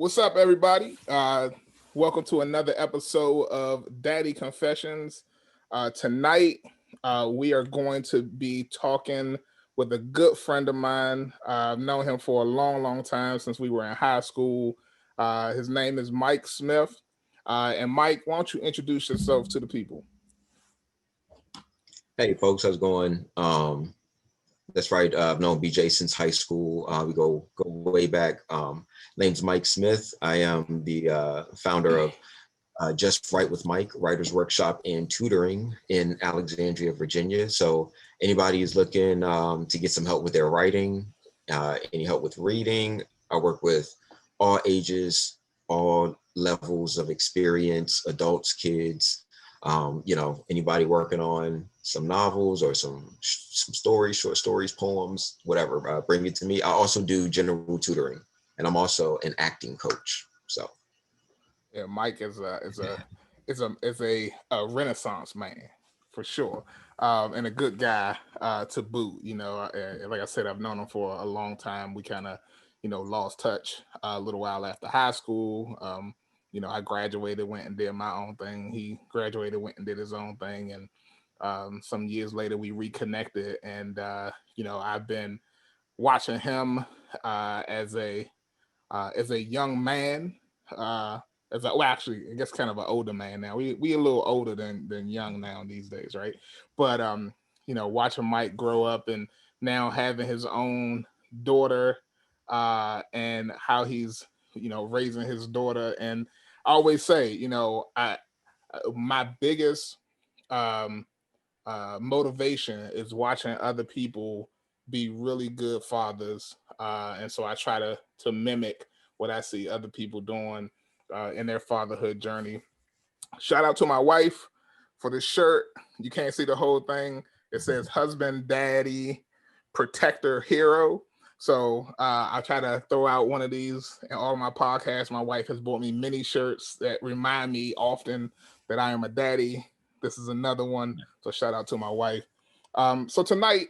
What's up, everybody? Welcome to another episode of Daddy Confessions. Tonight, we are going to be talking with a good friend of mine. I've known him for a long, long time since we were in high school. His name is Mike Smith. And Mike, why don't you introduce yourself to the people? Hey folks, how's it going? That's right. I've known BJ since high school. We go way back. Name's Mike Smith. I am the founder of Just Write with Mike, Writers Workshop and Tutoring in Alexandria, Virginia. So anybody is looking to get some help with their writing, any help with reading, I work with all ages, all levels of experience, adults, kids. Anybody working on some novels or some stories, short stories, poems, whatever, bring it to me. I also do general tutoring, and I'm also an acting coach. So, yeah, Mike is a Renaissance man for sure, and a good guy to boot. Like I said, I've known him for a long time. We kind of, lost touch a little while after high school. I graduated, went and did my own thing. He graduated, went and did his own thing, and some years later we reconnected. And I've been watching him as a young man. Actually, I guess kind of an older man now. We a little older than young now these days, right? But watching Mike grow up and now having his own daughter, and how he's raising his daughter. And I always say, my biggest um, motivation is watching other people be really good fathers, and so I try to mimic what I see other people doing in their fatherhood journey. Shout out to my wife for this shirt. You can't see the whole thing. It says husband, daddy, protector, hero. So I try to throw out one of these in all my podcasts. My wife has bought me many shirts that remind me often that I am a daddy. This is another one. So shout out to my wife. So tonight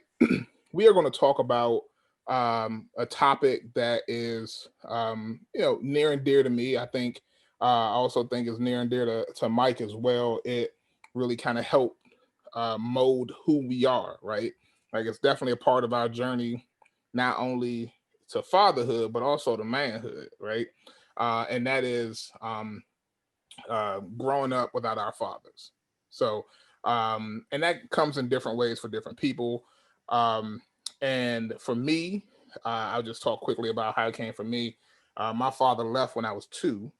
we are going to talk about a topic that is, near and dear to me. I think I also think is near and dear to Mike as well. It really kind of helped mold who we are, right? Like it's definitely a part of our journey, not only to fatherhood, but also to manhood, right? And that is growing up without our fathers. So, and that comes in different ways for different people. And for me, I'll just talk quickly about how it came for me. My father left when I was 2,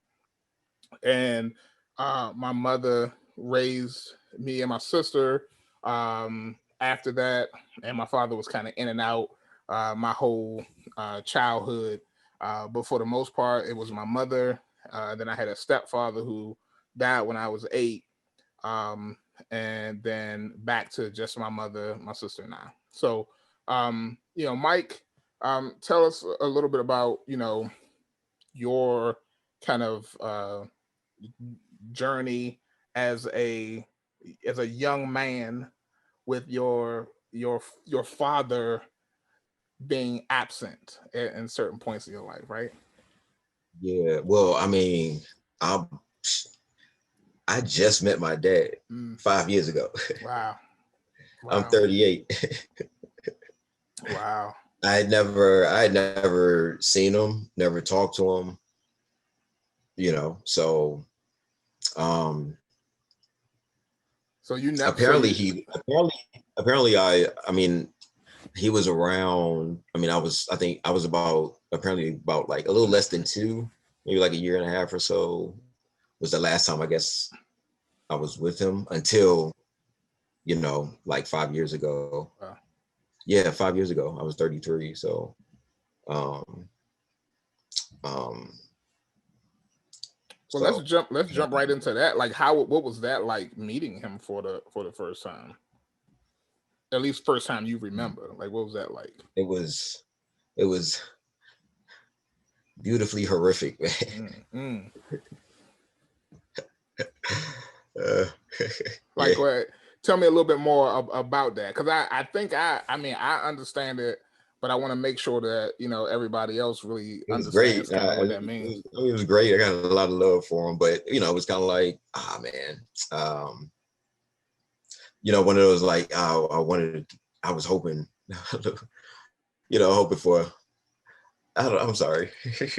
and my mother raised me and my sister after that, and my father was kind of in and out my whole childhood, but for the most part it was my mother. Then I had a stepfather who died when I was 8, and then back to just my mother, my sister, and I. So Mike, tell us a little bit about your kind of journey as a young man with your father being absent in certain points of your life, right? yeah. Well, I mean, I I just met my dad 5 years ago. Wow. I'm Wow. 38. Wow. I had never seen him, never talked to him. So um, So you never. So apparently you. he apparently I mean he was around. I think I was about like a little less than 2, maybe like a year and a half or so was the last time I guess I was with him until like 5 years ago. Wow. Yeah, 5 years ago I was 33. So um um Well, let's so jump. Let's jump right into that. Like, how? What was that like meeting him for the first time? At least first time you remember. Like, what was that like? it was it was beautifully horrific, man. Mm. uh, yeah. Like, what? Tell me a little bit more about that, because I think I mean I understand it but I want to make sure that everybody else really It was understands great. kind of what that means. It was great. I got a lot of love for him, but it was kind of like, man, um, one of those like, I was hoping, hoping for. I don't. I'm sorry.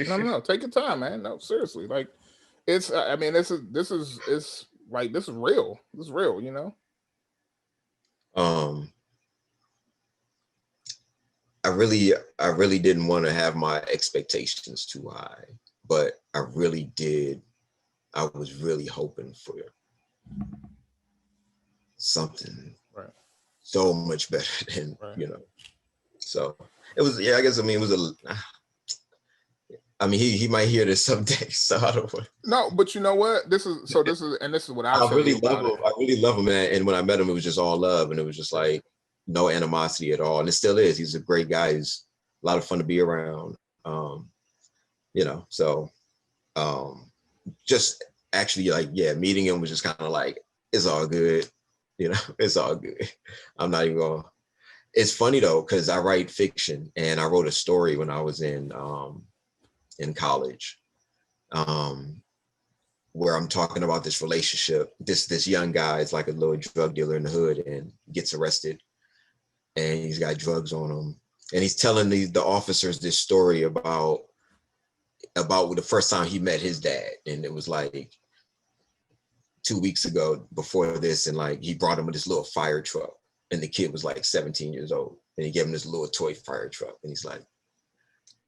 No, no, no. Take your time, man. No, seriously. Like, it's. I mean, it's like this is real. This is real. um, I really didn't want to have my expectations too high, but I really did. I was really hoping for something Right. so much better than Right. So it was. Yeah, I guess. I mean, it was a. I mean, he might hear this someday. So I don't. No, but you know what? This is what I'll I tell really you love about it. him. I really love him, man. And when I met him, it was just all love, and it was just Yeah. like no animosity at all. And it still is. He's a great guy. He's a lot of fun to be around. So just actually like meeting him was just kind of like it's all good. It's all good. I'm not even going. It's funny though because I write fiction, and I wrote a story when I was in college. Um, where I'm talking about this relationship. This young guy is like a little drug dealer in the hood and gets arrested, and he's got drugs on him, and he's telling the officers this story about the first time he met his dad, and it was like 2 weeks ago before this, and like he brought him this little fire truck, and the kid was like 17 years old, and he gave him this little toy fire truck, and he's like,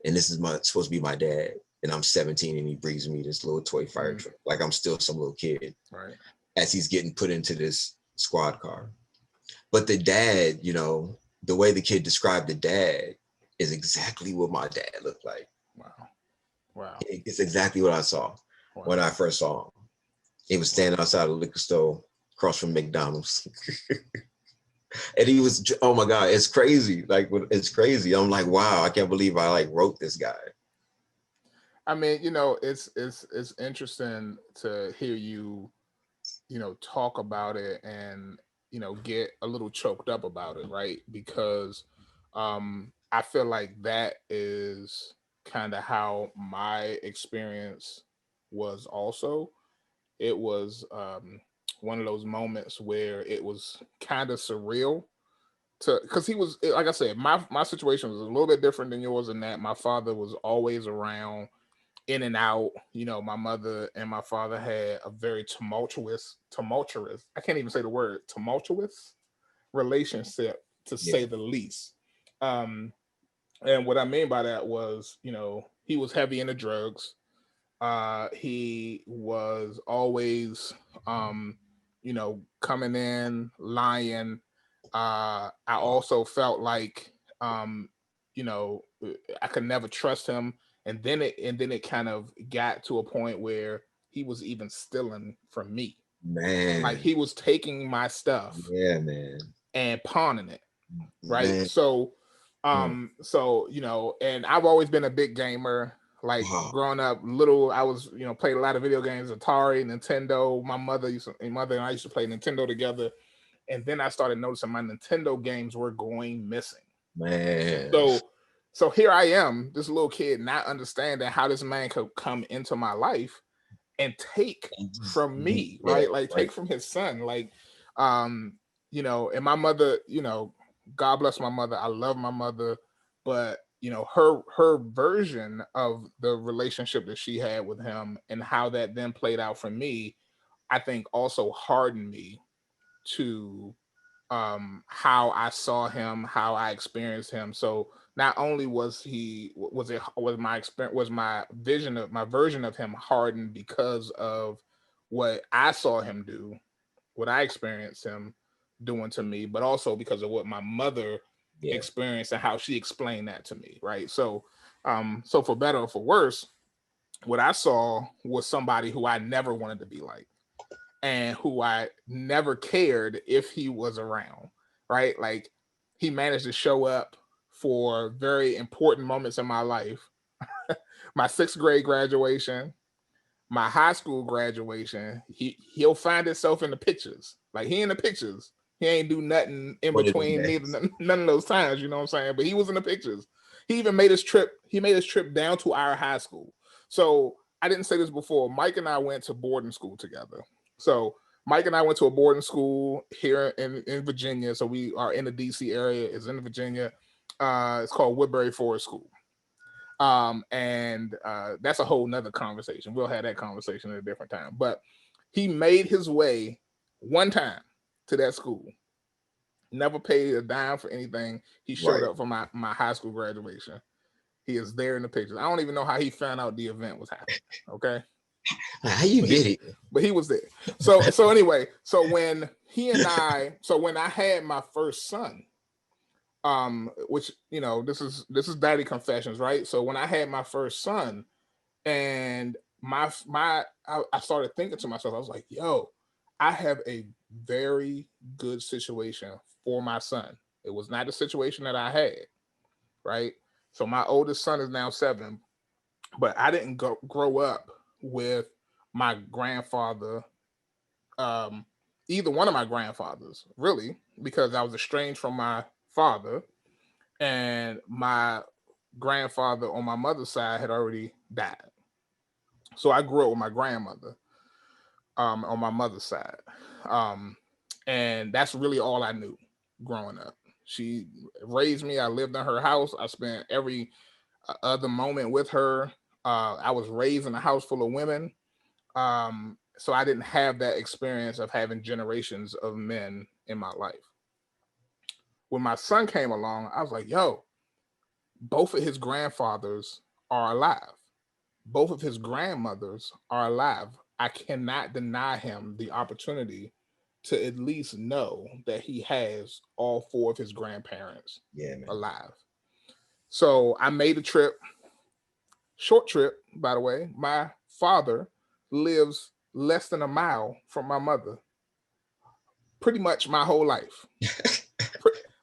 and this is supposed to be my dad, and I'm 17, and he brings me this little toy fire truck, like I'm still some little kid, Right. as he's getting put into this squad car. But the dad, the way the kid described the dad is exactly what my dad looked like. Wow. Wow. It's exactly what I saw when Wow. I first saw him. He was standing outside the liquor store across from McDonald's. And he was, oh my God, it's crazy. Like, it's crazy. I'm like, wow, I can't believe I like wrote this guy. I mean, it's interesting to hear you, talk about it and get a little choked up about it, right? Because I feel like that is kind of how my experience was also. It was one of those moments where it was kind of surreal to because he was like I said, my situation was a little bit different than yours in that my father was always around, in and out. My mother and my father had a very tumultuous, I can't even say the word, tumultuous relationship, to Yeah, say the least. Um, and what I mean by that was, he was heavy into drugs. He was always, coming in lying. I also felt like, you know, I could never trust him. And then it kind of got to a point where he was even stealing from me. Like man. he was taking my stuff Yeah, man. and pawning it, right? Man. And I've always been a big gamer. Like Wow. growing up, little, I was, played a lot of video games, Atari, Nintendo. My mother and I used to play Nintendo together, and then I started noticing my Nintendo games were going missing. Man. So, so here I am, this little kid, not understanding how this man could come into my life and take And just, from me, yeah, right? Like right. take from his son, um, and my mother, God bless my mother. I love my mother, but her version of the relationship that she had with him and how that then played out for me, I think also hardened me to how I saw him, how I experienced him. So not only was my vision of my version of him hardened because of what I saw him do, what I experienced him doing to me, but also because of what my mother Yeah. experienced and how she explained that to me, right? So for better or for worse, what I saw was somebody who I never wanted to be like and who I never cared if he was around, right? Like he managed to show up for very important moments in my life. My sixth grade graduation, my high school graduation. He'll find himself in the pictures. Like he in the pictures He ain't do nothing in One of them between neither days. none of those times, you know what I'm saying? But he was in the pictures. He even made his trip. He made his trip down to our high school. So I didn't say this before. Mike and I went to boarding school together. So Mike and I went to a boarding school here in Virginia. So we are in the DC area. It's in Virginia. It's called Woodbury Forest School. And that's a whole nother conversation. We'll have that conversation at a different time. But he made his way one time to that school. Never paid a dime for anything. He showed Right. up for my high school graduation. He is there in the pictures. I don't even know how he found out the event was happening. Okay, How you but he get it? but he was there. So anyway, so when I had my first son, which this is daddy confessions, right? So when I had my first son, and I started thinking to myself, I was like, yo, I have a very good situation for my son. It was not the situation that I had, right? So my oldest son is now 7, but I didn't grow up with my grandfather, um, either one of my grandfathers, really, because I was estranged from my father, and my grandfather on my mother's side had already died. So I grew up with my grandmother, on my mother's side. Um, and that's really all I knew growing up. She raised me. I lived in her house. I spent every other moment with her. I was raised in a house full of women. So I didn't have that experience of having generations of men in my life. When my son came along, I was like, yo, both of his grandfathers are alive. Both of his grandmothers are alive. I cannot deny him the opportunity to at least know that he has all 4 of his grandparents Yeah, man. alive. So I made a trip, short trip, by the way. My father lives less than a mile from my mother pretty much my whole life.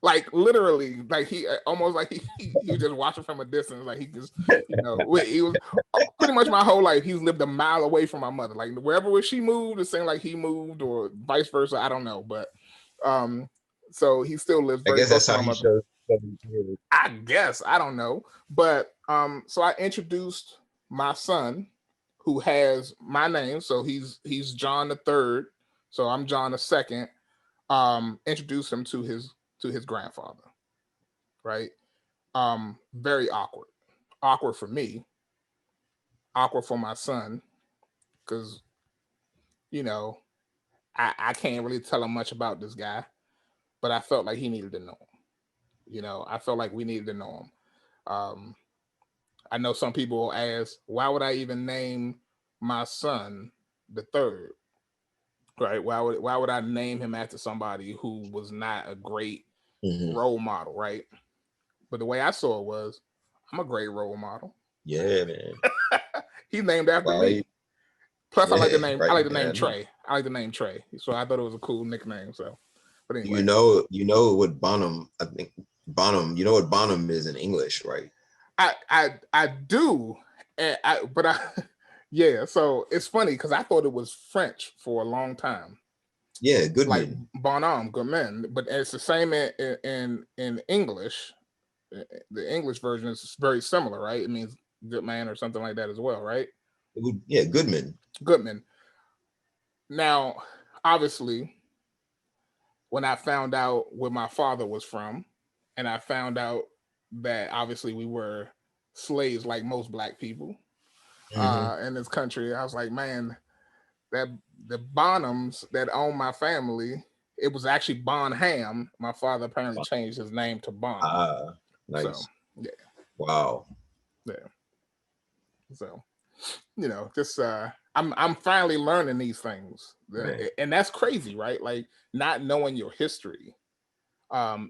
Like literally, like he almost like he was just watching from a distance, like he just he was pretty much my whole life. He's lived a mile away from my mother, like wherever she moved, it seemed like he moved, or vice versa. I don't know, but um, so he still lives I very guess close that's to how my he mother. shows. I guess I don't know, but so I introduced my son, who has my name, so he's John the third, so I'm John the second. Introduced him to his grandfather, right? Very awkward. Awkward for me, awkward for my son, because, you know, I can't really tell him much about this guy, but I felt like he needed to know him. I felt like we needed to know him. Um, I know some people will ask, why would I even name my son the third? Right? Why would I name him after somebody who was not a great Hmm. role model, right? But the way I saw it was, I'm a great role model. Yeah, man. He's named after Right. me. Plus, I like the Yeah, name. I right, like the name man. Trey. I like the name Trey. So I thought it was a cool nickname. So, but You anyway, know, you know what Bonham, I think Bonham, you know what Bonham is in English, right? I do, but I yeah. So it's funny because I thought it was French for a long time, Yeah, like Goodman. bonhomme, gourmand. But it's the same in English. The English version is very similar, right? It means good man or something like that as well, right? Yeah, Goodman. Goodman. Now, obviously, when I found out where my father was from, and I found out that obviously we were slaves like most black people Hmm. in this country, I was like, man, that the Bonhams that own my family, it was actually Bonham. My father apparently changed his name to Bonham. Ah, So nice. yeah, Wow. yeah. So just I'm finally learning these things, Man. and that's crazy, right? Like not knowing your history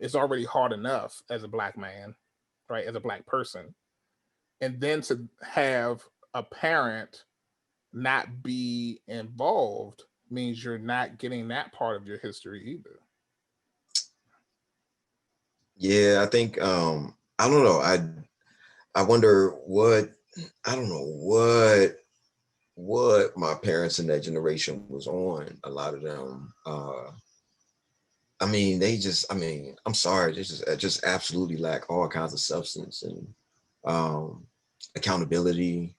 is already hard enough as a black man, right? As a black person, and then to have a parent not be involved means you're not getting that part of your history either. Yeah, I think I don't know. I wonder what I don't know what my parents in that generation was on. A lot of them I mean, they just, I mean, I'm sorry, they just absolutely lack all kinds of substance and um, accountability.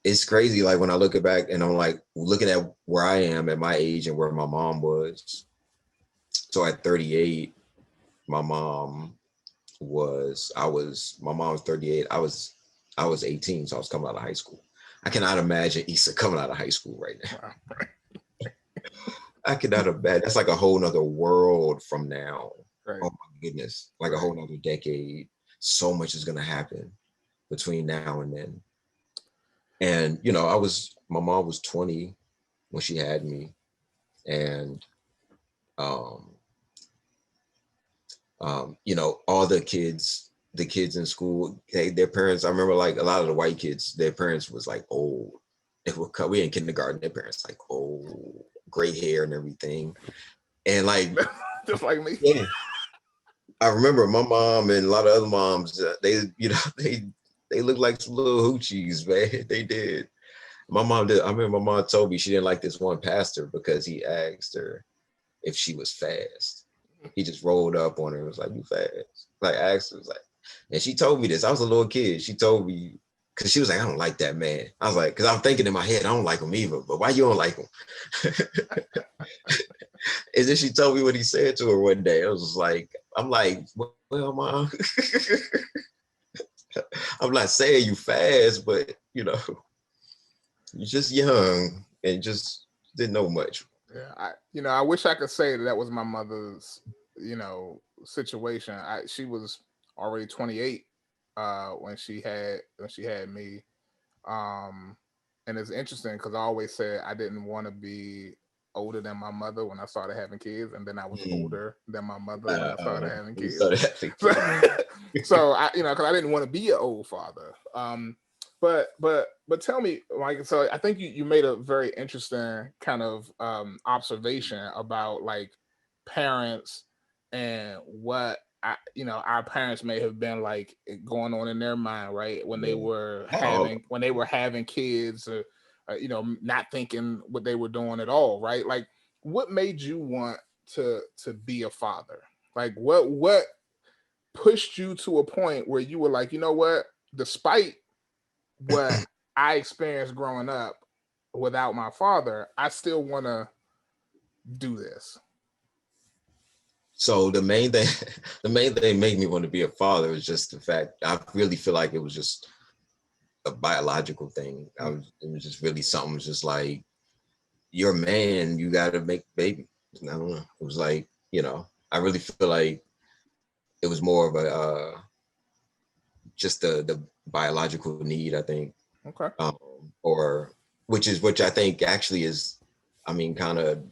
It's crazy. Like when I look back and I'm like looking at where I am at my age and where my mom was. So at 38, my mom my mom was 38. I was 18, so I was coming out of high school. I cannot imagine Issa coming out of high school right now. Wow. I cannot imagine. That's like a whole nother world from now. Right. Oh my goodness. Like a Right. whole nother decade. So much is gonna happen between now and then. And my mom was 20 when she had me. And um, all the kids in school, their parents, I remember like a lot of the white kids, their parents was like old. We in kindergarten, their parents like old, gray hair and everything. And like, Just like me. yeah, I remember my mom and a lot of other moms, they looked like some little hoochies, man. They did. My mom did. I remember my mom told me she didn't like this one pastor because he asked her if she was fast. He just rolled up on her and was like, "You fast?" Like asked her, was like, and she told me this. I was a little kid. She told me because she was like, "I don't like that man." I was like, because I'm thinking in my head, I don't like him either. But why you don't like him? And then she told me what he said to her one day. I was just like, I'm like, well, mom, I'm not saying you fast, but you're just young and just didn't know much. Yeah, I wish I could say that was my mother's, situation. She was already 28 when she had me. Um and it's interesting because I always said I didn't want to be older than my mother when I started having kids, and then I was Mm. older than my mother when I started having We kids. started having So, kids. so because I didn't want to be an old father. But tell me, Mike. So I think you made a very interesting kind of observation about like parents and what our parents may have been like going on in their mind, right, when they Yeah. were Not all. having kids, not thinking what they were doing at all, right? Like, what made you want to be a father? Like, what pushed you to a point where you were like, you know what, despite what I experienced growing up without my father, I still want to do this. So the main thing, the main thing made me want to be a father is just the fact I really feel like it was just a biological thing. It was just really something. Just like you're a man, you got to make babies. I don't know. It was like I really feel like it was more of a just the biological need. I think, Okay. um, or which I think actually is, I mean, kind of.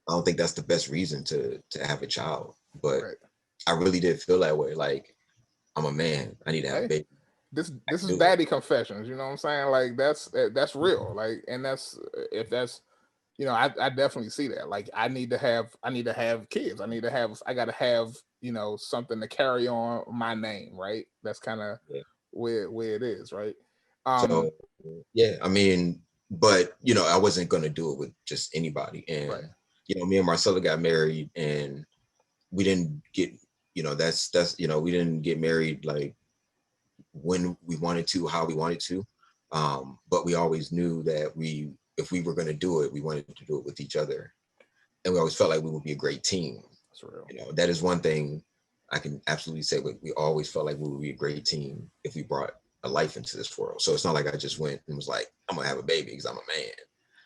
I don't think that's the best reason to have a child, but Right. I really did feel that way. Like I'm a man. I need to have a Hey, baby. I this can is do it. daddy confessions. You know what I'm saying? Like that's real. Like, and that's if that's I definitely see that. Like, I need to have kids. I got to have something to carry on my name. Right. That's kind of Yeah. where it is. Right. So Um. yeah, I mean, but I wasn't gonna do it with just anybody. Right. And me and Marcella got married, and we didn't get, that's we didn't get married like when we wanted to, how we wanted to. But we always knew that if we were gonna do it, we wanted to do it with each other, and we always felt like we would be a great team. That's real. That is one thing I can absolutely say. We always felt like we would be a great team if we brought a life into this world. So it's not like I just went and was like, I'm gonna have a baby because I'm a man.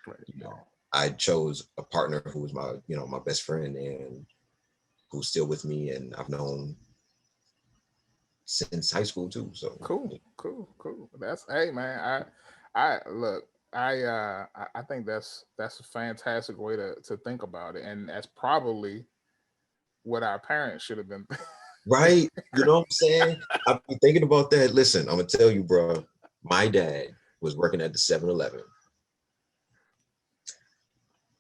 Right. You Yeah. know, I chose a partner who was my best friend and who's still with me, and I've known since high school too. So Cool. Cool. Cool. That's hey man. I look. I think that's a fantastic way to think about it, and that's probably what our parents should have been. right, you know what I'm saying? I've been thinking about that. Listen, I'm gonna tell you, bro. My dad was working at the 7-Eleven.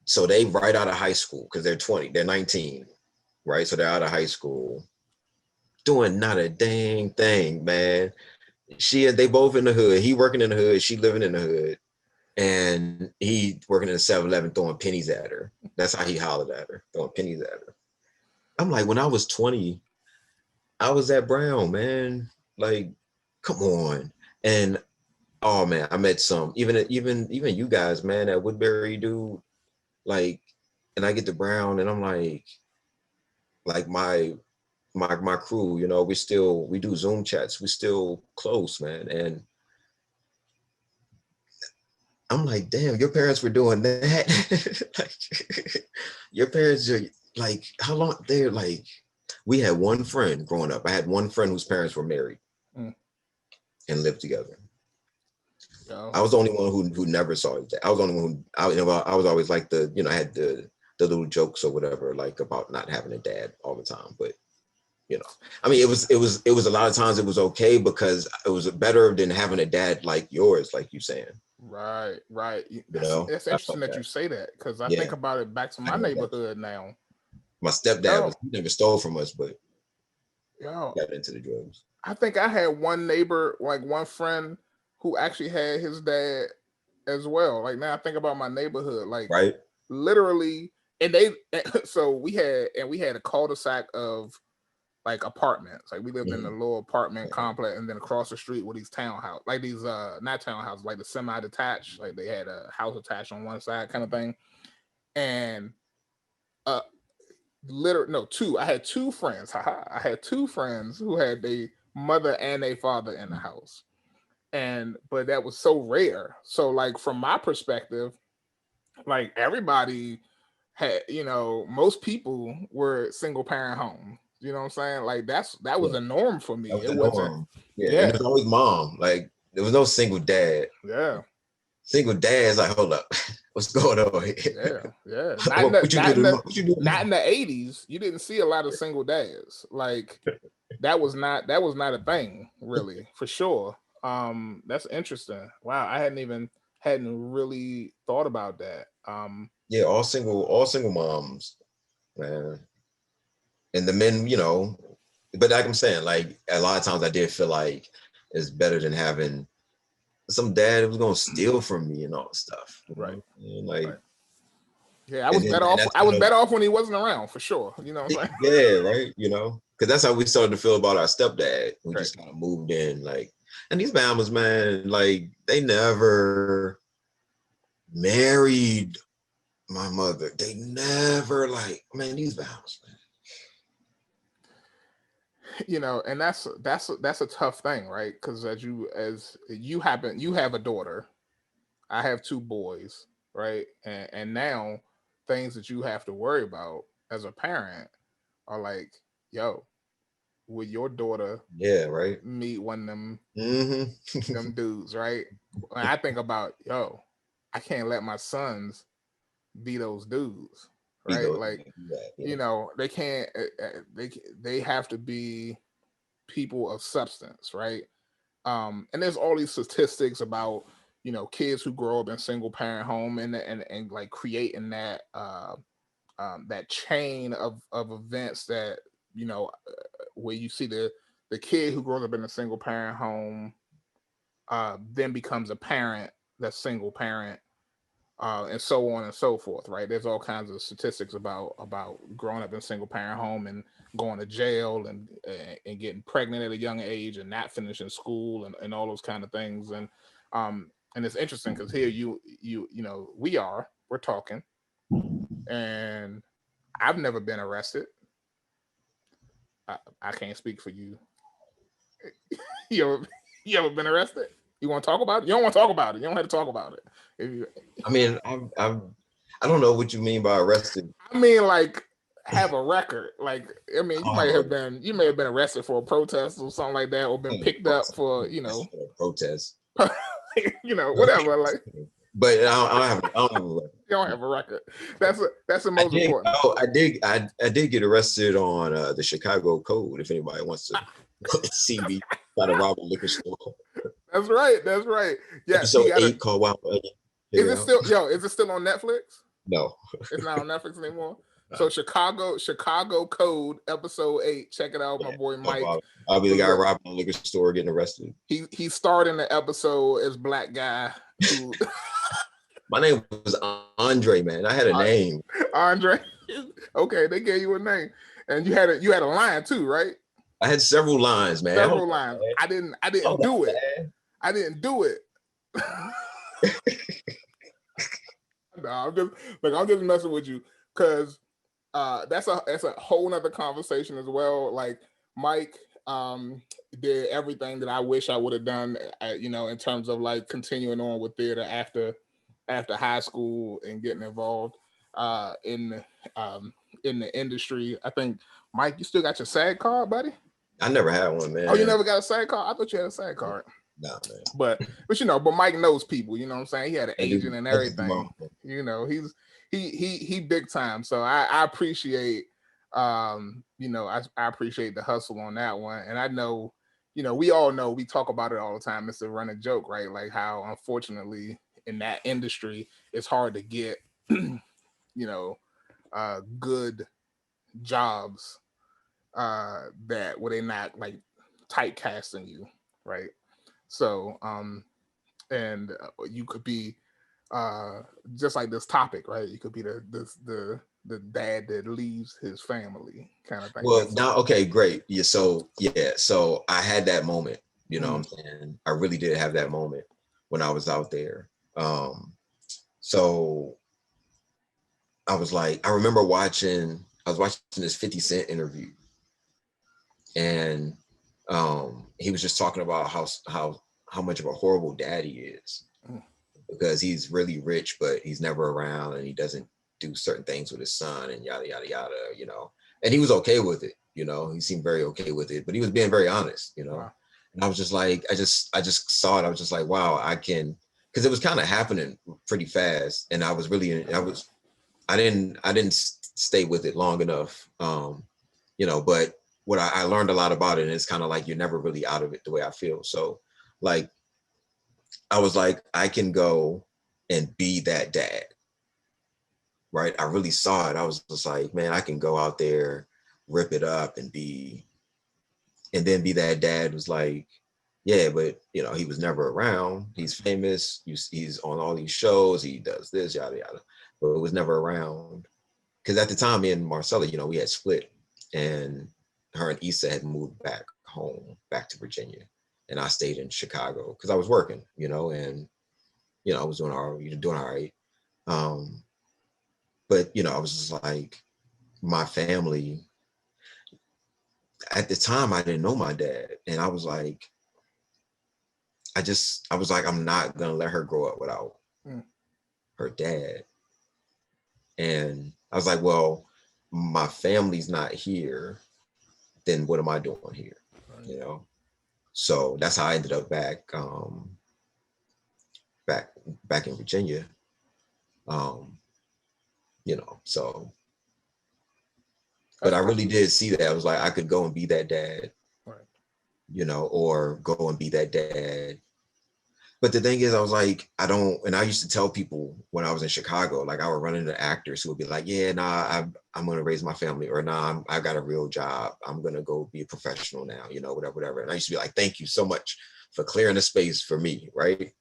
So they right out of high school because they're 20, they're 19, right? So they're out of high school doing not a dang thing, man. They both in the hood. He working in the hood, she living in the hood. and he working in a 7-Eleven throwing pennies at her. That's how he hollered at her, throwing pennies at her. I'm like, when I was 20, I was at Brown, man. Like, come on. And oh man, I met some, even you guys, man, that Woodbury dude, like, and I get to Brown and I'm like my crew, you know, we do Zoom chats, we still close, man. And I'm like, damn, your parents were doing that. Like, your parents are like, how long they're like, we had one friend growing up. I had one friend whose parents were married and lived together. Yo. I was the only one who never saw his dad. I was the only one I was always like I had the little jokes or whatever, like about not having a dad all the time. But I mean, it was a lot of times it was okay because it was better than having a dad like yours, like you saying. Right. That's It's interesting that you say that, because I think about it back to my neighborhood now. My stepdad he never stole from us, but yo, got into the drugs. I think I had one neighbor, like one friend, who actually had his dad as well. Like, now I think about my neighborhood, like, right, literally, and we had a cul-de-sac of like apartments. Like, we lived in a little apartment complex, and then across the street were these townhouse, like these not townhouses, like the semi-detached. Like, they had a house attached on one side, kind of thing. And two. I had two friends. I had two friends who had a mother and a father in the house, but that was so rare. So, like, from my perspective, like, everybody had, most people were single parent home. You know what I'm saying? Like, that was a norm for me. That was It the wasn't. norm. Yeah, and Yeah. there's always mom. Like, there was no single dad. Yeah. Single dad's like, hold up, what's going on Yeah. here? Yeah. What you doing? What you doing? Not in the 80s. You didn't see a lot of single dads. Like, that was not a thing, really, for sure. That's interesting. Wow, I hadn't really thought about that. Yeah, all single moms, man. And the men, but like I'm saying, like a lot of times I did feel like it's better than having some dad who's gonna steal from me and all the stuff. Right. And like, Right. Yeah, I was better off when he wasn't around, for sure. You know what I'm saying? yeah, right. Because that's how we started to feel about our stepdad. We Right. just kind of moved in, like, and these Bahamas, man, like they never married my mother. They never, like, man, these Bahamas, man. And that's a tough thing, right? Because as you have a daughter, I have two boys, right? And now things that you have to worry about as a parent are like, yo, would your daughter right meet one of them mm-hmm. them dudes, right? When I think about, yo, I can't let my sons be those dudes, right? Like, they can't. They have to be people of substance, right? And there's all these statistics about kids who grow up in single parent home, and like creating that that chain of events that where you see the kid who grows up in a single parent home then becomes a parent that's single parent, and so on and so forth, right? There's all kinds of statistics about growing up in a single parent home and going to jail and getting pregnant at a young age and not finishing school and all those kind of things. And it's interesting because here we're talking, and I've never been arrested. I can't speak for you. You ever been arrested? You want to talk about it? You don't want to talk about it. You don't have to talk about it. I mean, I don't know what you mean by arrested. I mean, like, have a record. Like, I mean, you may have been arrested for a protest or something like that, or been picked up for protest. Whatever. Like, but I don't have a record. You don't have a record. That's the most important. Oh, I did get arrested on the Chicago Code. If anybody wants to see me try to rob a liquor store. That's right. Yeah. Episode 8 called Wild. Is it still on Netflix? No. It's not on Netflix anymore. So Chicago Code episode 8. Check it out, my boy Mike. I'll be the guy robbing a liquor store getting arrested. He starred in the episode as black guy who My name was Andre, man. I had a name. Andre. Okay, they gave you a name, and you had a line too, right? I had several lines, man. Hold Several on, lines. man. I didn't Hold do on, it. man. I didn't do it. No, I'm just messing with you because that's a whole nother conversation as well. Like Mike did everything that I wish I would have done, in terms of like continuing on with theater after high school and getting involved in the industry. I think Mike, you still got your SAG card, buddy? I never had one, Oh, you man. never got a SAG card? I thought you had a SAG card. Nah, man. But Mike knows people, you know what I'm saying? He had an I agent do. and That's the mom. everything. He big time. So I appreciate I appreciate the hustle on that one. And I know, we all know, we talk about it all the time. It's a running joke, right? Like how unfortunately in that industry it's hard to get good jobs that where they not like type casting you, right? So and you could be just like this topic, right? You could be the dad that leaves his family kind of thing. Well, That's now, okay, great. So I had that moment. You know mm, what I'm saying? I really did have that moment when I was out there. So I was like, I remember I was watching this 50 Cent interview, and he was just talking about how much of a horrible dad he is mm, because he's really rich, but he's never around and he doesn't do certain things with his son and yada yada yada. And he was okay with it, he seemed very okay with it, but he was being very honest. wow. And I was just like, I just saw it. I was just like, wow, I can, because it was kind of happening pretty fast, and I didn't stay with it long enough. But what I learned a lot about it, and it's kind of like you're never really out of it the way I feel. So like I was like, I can go and be that dad, right? I really saw it. I was just like, man, I can go out there, rip it up, and then be that dad who's like, yeah, but he was never around. He's famous. He's on all these shows. He does this, yada yada, but it was never around. Because at the time, me and Marcella, we had split, and her and Issa had moved back home, back to Virginia, and I stayed in Chicago because I was working, and I was doing all right. Um, but I was just like, my family. At the time, I didn't know my dad, and I was like, I was like, I'm not gonna let her grow up without Mm, her dad. And I was like, well, my family's not here, then what am I doing here? right. You know? So that's how I ended up back back in Virginia. Um, so but That's I cool. really did see that. I was like, I could go and be that dad, Right. or go and be that dad. But the thing is, I was like, I don't, and I used to tell people when I was in Chicago, like I would run into actors who would be like, yeah, nah, I'm going to raise my family, or nah, I got a real job. I'm going to go be a professional now, whatever, whatever. And I used to be like, thank you so much for clearing the space for me. Right.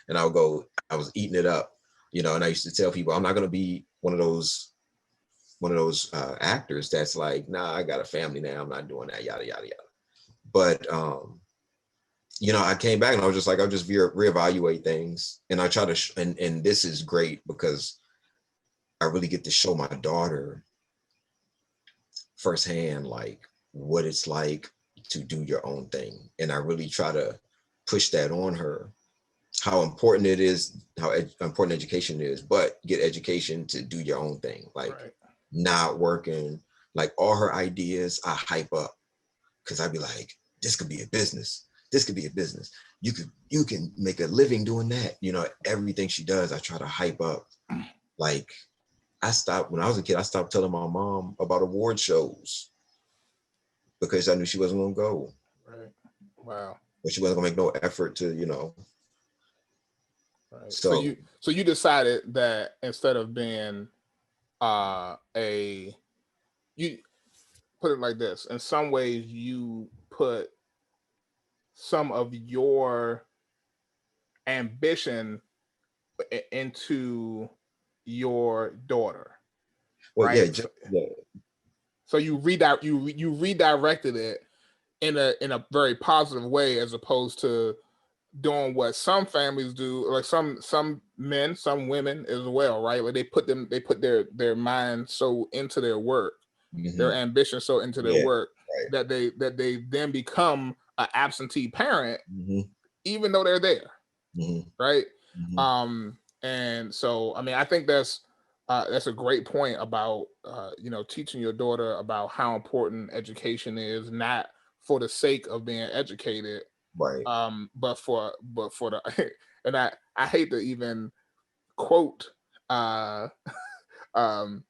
And I was eating it up, and I used to tell people, I'm not going to be one of those actors that's like, nah, I got a family now. I'm not doing that, yada, yada, yada. But, I came back and I was just like, I'll just reevaluate things. And I try to, and this is great because I really get to show my daughter firsthand, like what it's like to do your own thing. And I really try to push that on her, how important it is, how important education is, but get education to do your own thing. Like Right. not working, like all her ideas, I hype up because I'd be like, this could be a business. This could be a business. You can make a living doing that. Everything she does, I try to hype up. Like when I was a kid, I stopped telling my mom about award shows because I knew she wasn't gonna go. Right. Wow. But she wasn't gonna make no effort to, Right. So so you decided that instead of being a you put it like this, in some ways you put some of your ambition into your daughter, Well, yeah, right? just So, yeah. so you redirected it in a very positive way, as opposed to doing what some families do, like some men, some women as well, right? Like they put their mind so into their work, their Hmm. ambition so into their Yeah, work, right. that they then become an absentee parent, Hmm. even though they're there, Hmm. right? Hmm. And so, I mean, I think that's a great point about teaching your daughter about how important education is, not for the sake of being educated, Right. but for the and I hate to even quote uh um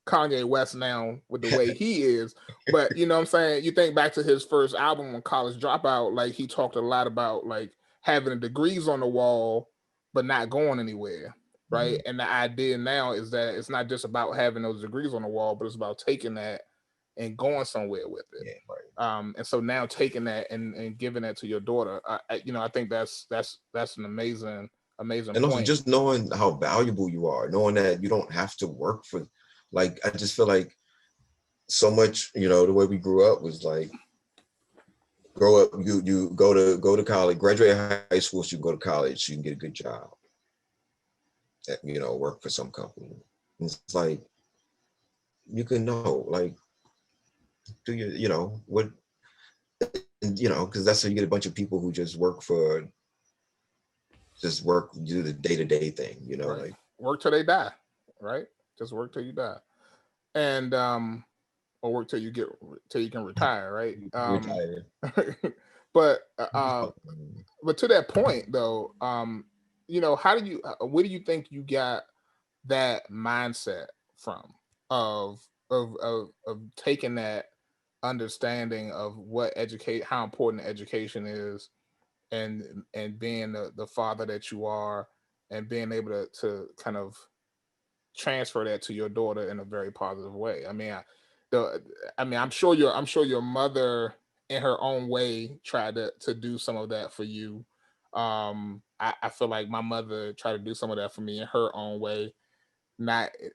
Kanye West now with the way he is, but you know what I'm saying, you think back to his first album on College Dropout, like he talked a lot about like having the degrees on the wall but not going anywhere, right? Hmm. And the idea now is that it's not just about having those degrees on the wall, but it's about taking that and going somewhere with it. Yeah, right. And so now taking that and giving that to your daughter, I think that's an amazing And also point. just knowing how valuable you are, knowing that you don't have to work for, like, I just feel like so much, the way we grew up was like, grow up, you go to college, graduate high school, so you can go to college, so you can get a good job, work for some company. And it's like, you can know, like, do what, and, because that's how you get a bunch of people who just work, do the day-to-day thing, Right. like Work till they die. Right. Just work till you die, and or work till you can retire. Right. retire. But Just but to that point though, how do you where do you think you got that mindset from, of taking that understanding of what educate how important education is, and being the father that you are, and being able to kind of transfer that to your daughter in a very positive way. The I'm sure your mother in her own way tried to do some of that for you. I feel like my mother tried to do some of that for me in her own way. Not it,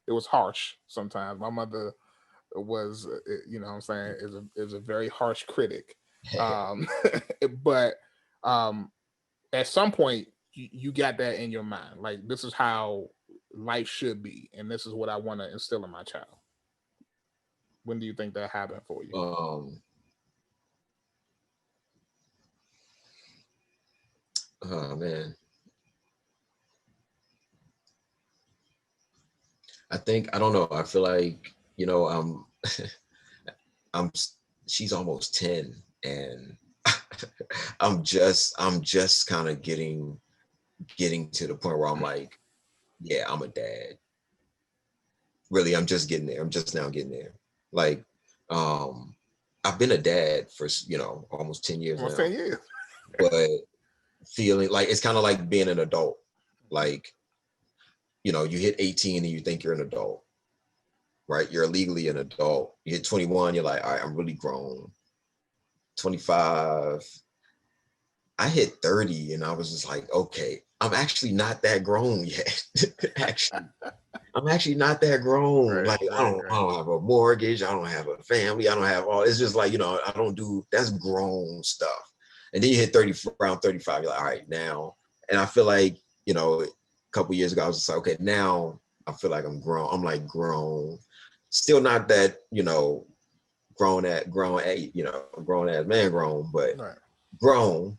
it was harsh sometimes. My mother was, what I'm saying, is a very harsh critic. Um, but um, at some point, you got that in your mind. Like, this is how life should be, and this is what I want to instill in my child. When do you think that happened for you? um oh man, I don't know, I feel like, I'm she's almost 10, and I'm just kind of getting to the point where I'm like, yeah, I'm a dad. Really, I'm just getting there. I'm just now getting there. Like, um, I've been a dad for almost 10 years Almost now, 10 years. but feeling like it's kind of like being an adult. Like, you hit 18 and you think you're an adult, right? You're legally an adult. You hit 21, you're like, all right, I'm really grown. 25, I hit 30 and I was just like, okay, I'm actually not that grown yet. Actually, I'm actually not that grown. Right, Like, I right, don't I right. don't have a mortgage, I don't have a family, I don't have all, it's just like, I don't do, that's grown stuff. And then you hit 30, around 35, you're like, all right, now. And I feel like, a couple years ago, I was just like, okay, now I feel like I'm grown. I'm like grown. Still not that, grown as man grown, but Right. grown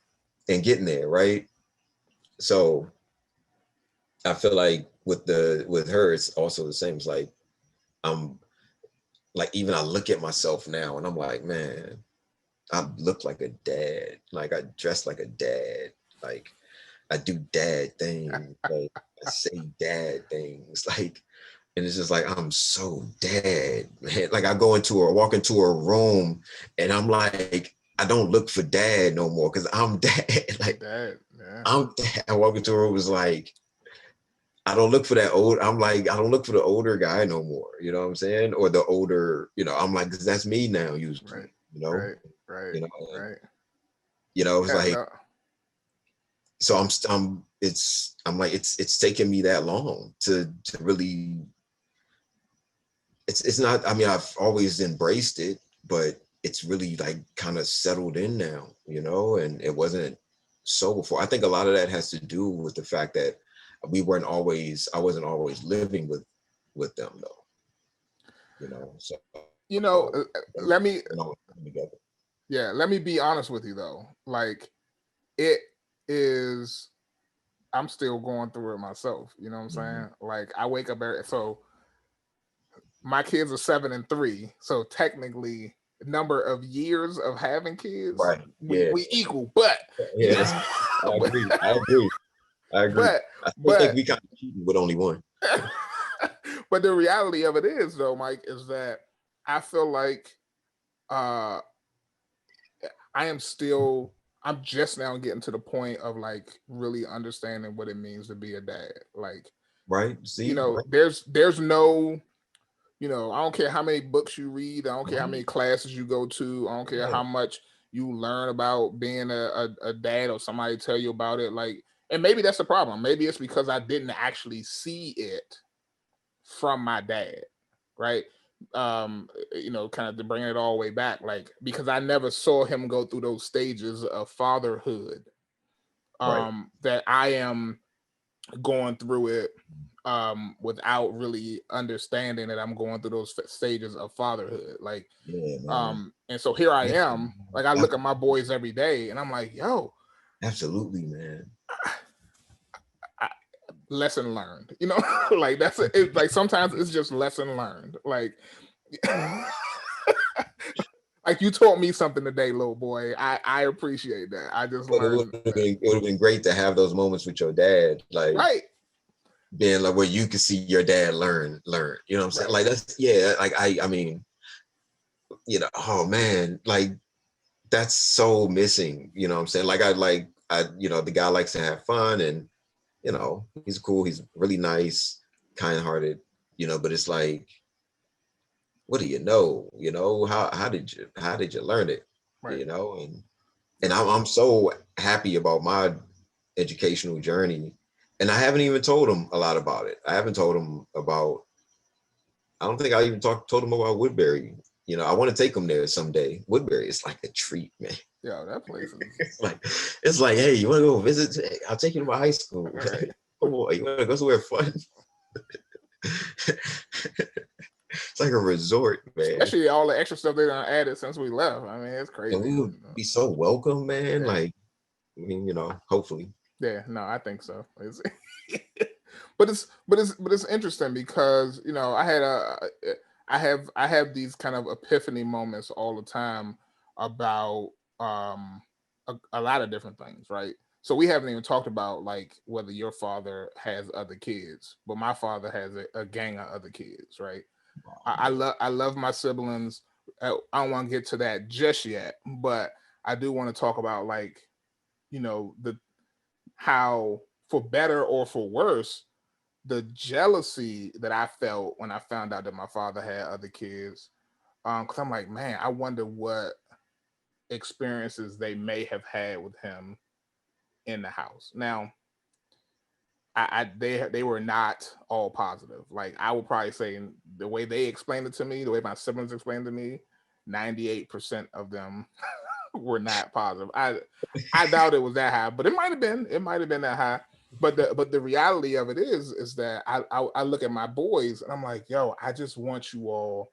and getting there, right? So I feel like with her, it's also the same. It's like, I'm like, even I look at myself now and I'm like, man, I look like a dad. Like, I dress like a dad. Like, I do dad things. Like, I say dad things. Like, and it's just like, I'm so dad, man. Like, I walk into a room and I'm like, I don't look for dad no more because I'm dad. Like, Dad, yeah. I'm dad. I walk into a room, it's like, I don't look for that old. I'm like, I don't look for the older guy no more. You know what I'm saying? Or the older, I'm like, 'cause that's me now Right, usually, right, right, you know, and, right. it's Yeah, like, no. so I'm like, it's taken me that long to really, it's not, I mean, I've always embraced it, but it's really like kind of settled in now, you know, and it wasn't so before. I think a lot of that has to do with the fact that I wasn't always living with them though, you know, so You know, let me you know, together. yeah, let me be honest with you though. Like it is I'm still going through it myself. You know what I'm Mhm. saying? Like I wake up so my kids are 7 and 3. So technically number of years of having kids, Right. Yeah. we equal, but you Yeah. know I but, agree. I agree. I agree. but I still think but we kind of cheated with only one. but the reality of it is though, Mike, is that I feel like uh I am still I'm just now getting to the point of like really understanding what it means to be a dad. Like, Right. See. Right. there's no, I don't care how many books you read, I don't care how many Right. classes you go to, I don't care Yeah. how much you learn about being a dad or somebody tell you about it. Like, and maybe that's the problem. Maybe it's because I didn't actually see it from my dad, right? Kind of to bring it all the way back, like because I never saw him go through those stages of fatherhood, Right. that I am going through it without really understanding that I'm going through those stages of fatherhood. Like, Yeah, man. and so here I Yeah. am, like I look at my boys every day and I'm like, yo, Absolutely, man. I, lesson learned, like like sometimes it's just lesson learned. Like, like you taught me something today, little boy. I appreciate that. I just But learned that. it would have been great to have those moments with your dad, like Right, being like where you could see your dad learn. You know what I'm saying? right, Like that's yeah. Like I mean, oh man, like that's so missing. You know what I'm saying? The guy likes to have fun, and he's cool. He's really nice, kind hearted. But it's like, what do you know? How did you learn it? right. And I'm so happy about my educational journey, and I haven't even told him a lot about it. I haven't told him about. I don't think I even told him about Woodbury. I want to take him there someday. Woodbury is like a treat, man. Yeah, that place is It's like, hey, you want to go visit? Hey, I'll take you to my high school. right. Come on, you want to go somewhere fun? It's like a resort, man. Especially all the extra stuff they done added since we left. I mean, it's And crazy. we would be so welcome, man. Yeah, Like, I mean, hopefully. yeah. No, I think so. But it's interesting because I have these kind of epiphany moments all the time about a lot of different things, right? So we haven't even talked about like whether your father has other kids, but my father has a gang of other kids, right? Oh, I love my siblings. I don't want to get to that just yet, but I do want to talk about like the how, for better or for worse, the jealousy that I felt when I found out that my father had other kids. Because I'm like, man, I wonder what experiences they may have had with him in the house. Now, they were not all positive. Like I would probably say the way they explained it to me, the way my siblings explained it to me, 98% of them were not positive. I doubt it was that high, but it might have been. It might have been that high. But the reality of it is that I look at my boys and I'm like, yo, I just want you all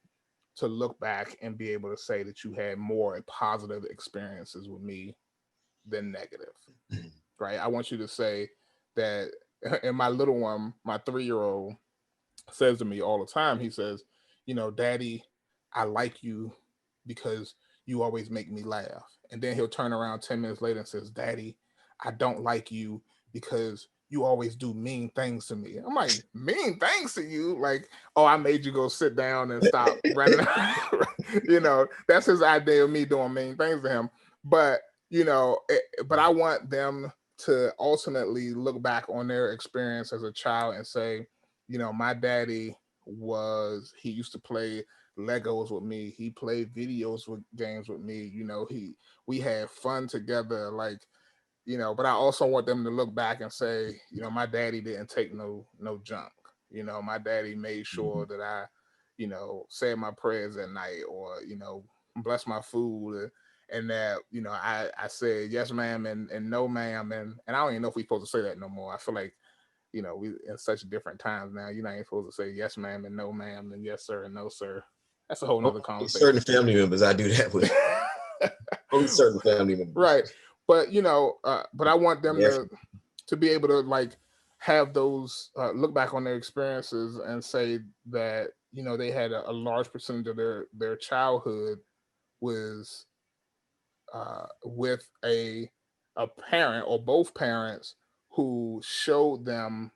to look back and be able to say that you had more positive experiences with me than negative, right? I want you to say that. And my little one, my 3-year-old, says to me all the time, he says, Daddy, I like you because you always make me laugh. And then he'll turn around 10 minutes later and says, Daddy, I don't like you because you always do mean things to me. I'm like, mean things to you? Like, oh, I made you go sit down and stop running. That's his idea of me doing mean things to him. But, but I want them to ultimately look back on their experience as a child and say, my daddy he used to play Legos with me. He played videos with games with me. We had fun together. Like but I also want them to look back and say, my daddy didn't take no junk. My daddy made sure Mhm. that I, said my prayers at night, or bless my food, and that I said yes ma'am and no ma'am, and I don't even know if we're supposed to say that no more. I feel like we in such different times now. You're not even supposed to say yes ma'am and no ma'am and yes sir and no sir. That's a whole nother Only certain conversation. family members I do that with. Only certain family members. Right, but but I want them Yeah. to be able to like have those look back on their experiences and say that they had a large percentage of their childhood was with a parent or both parents who showed them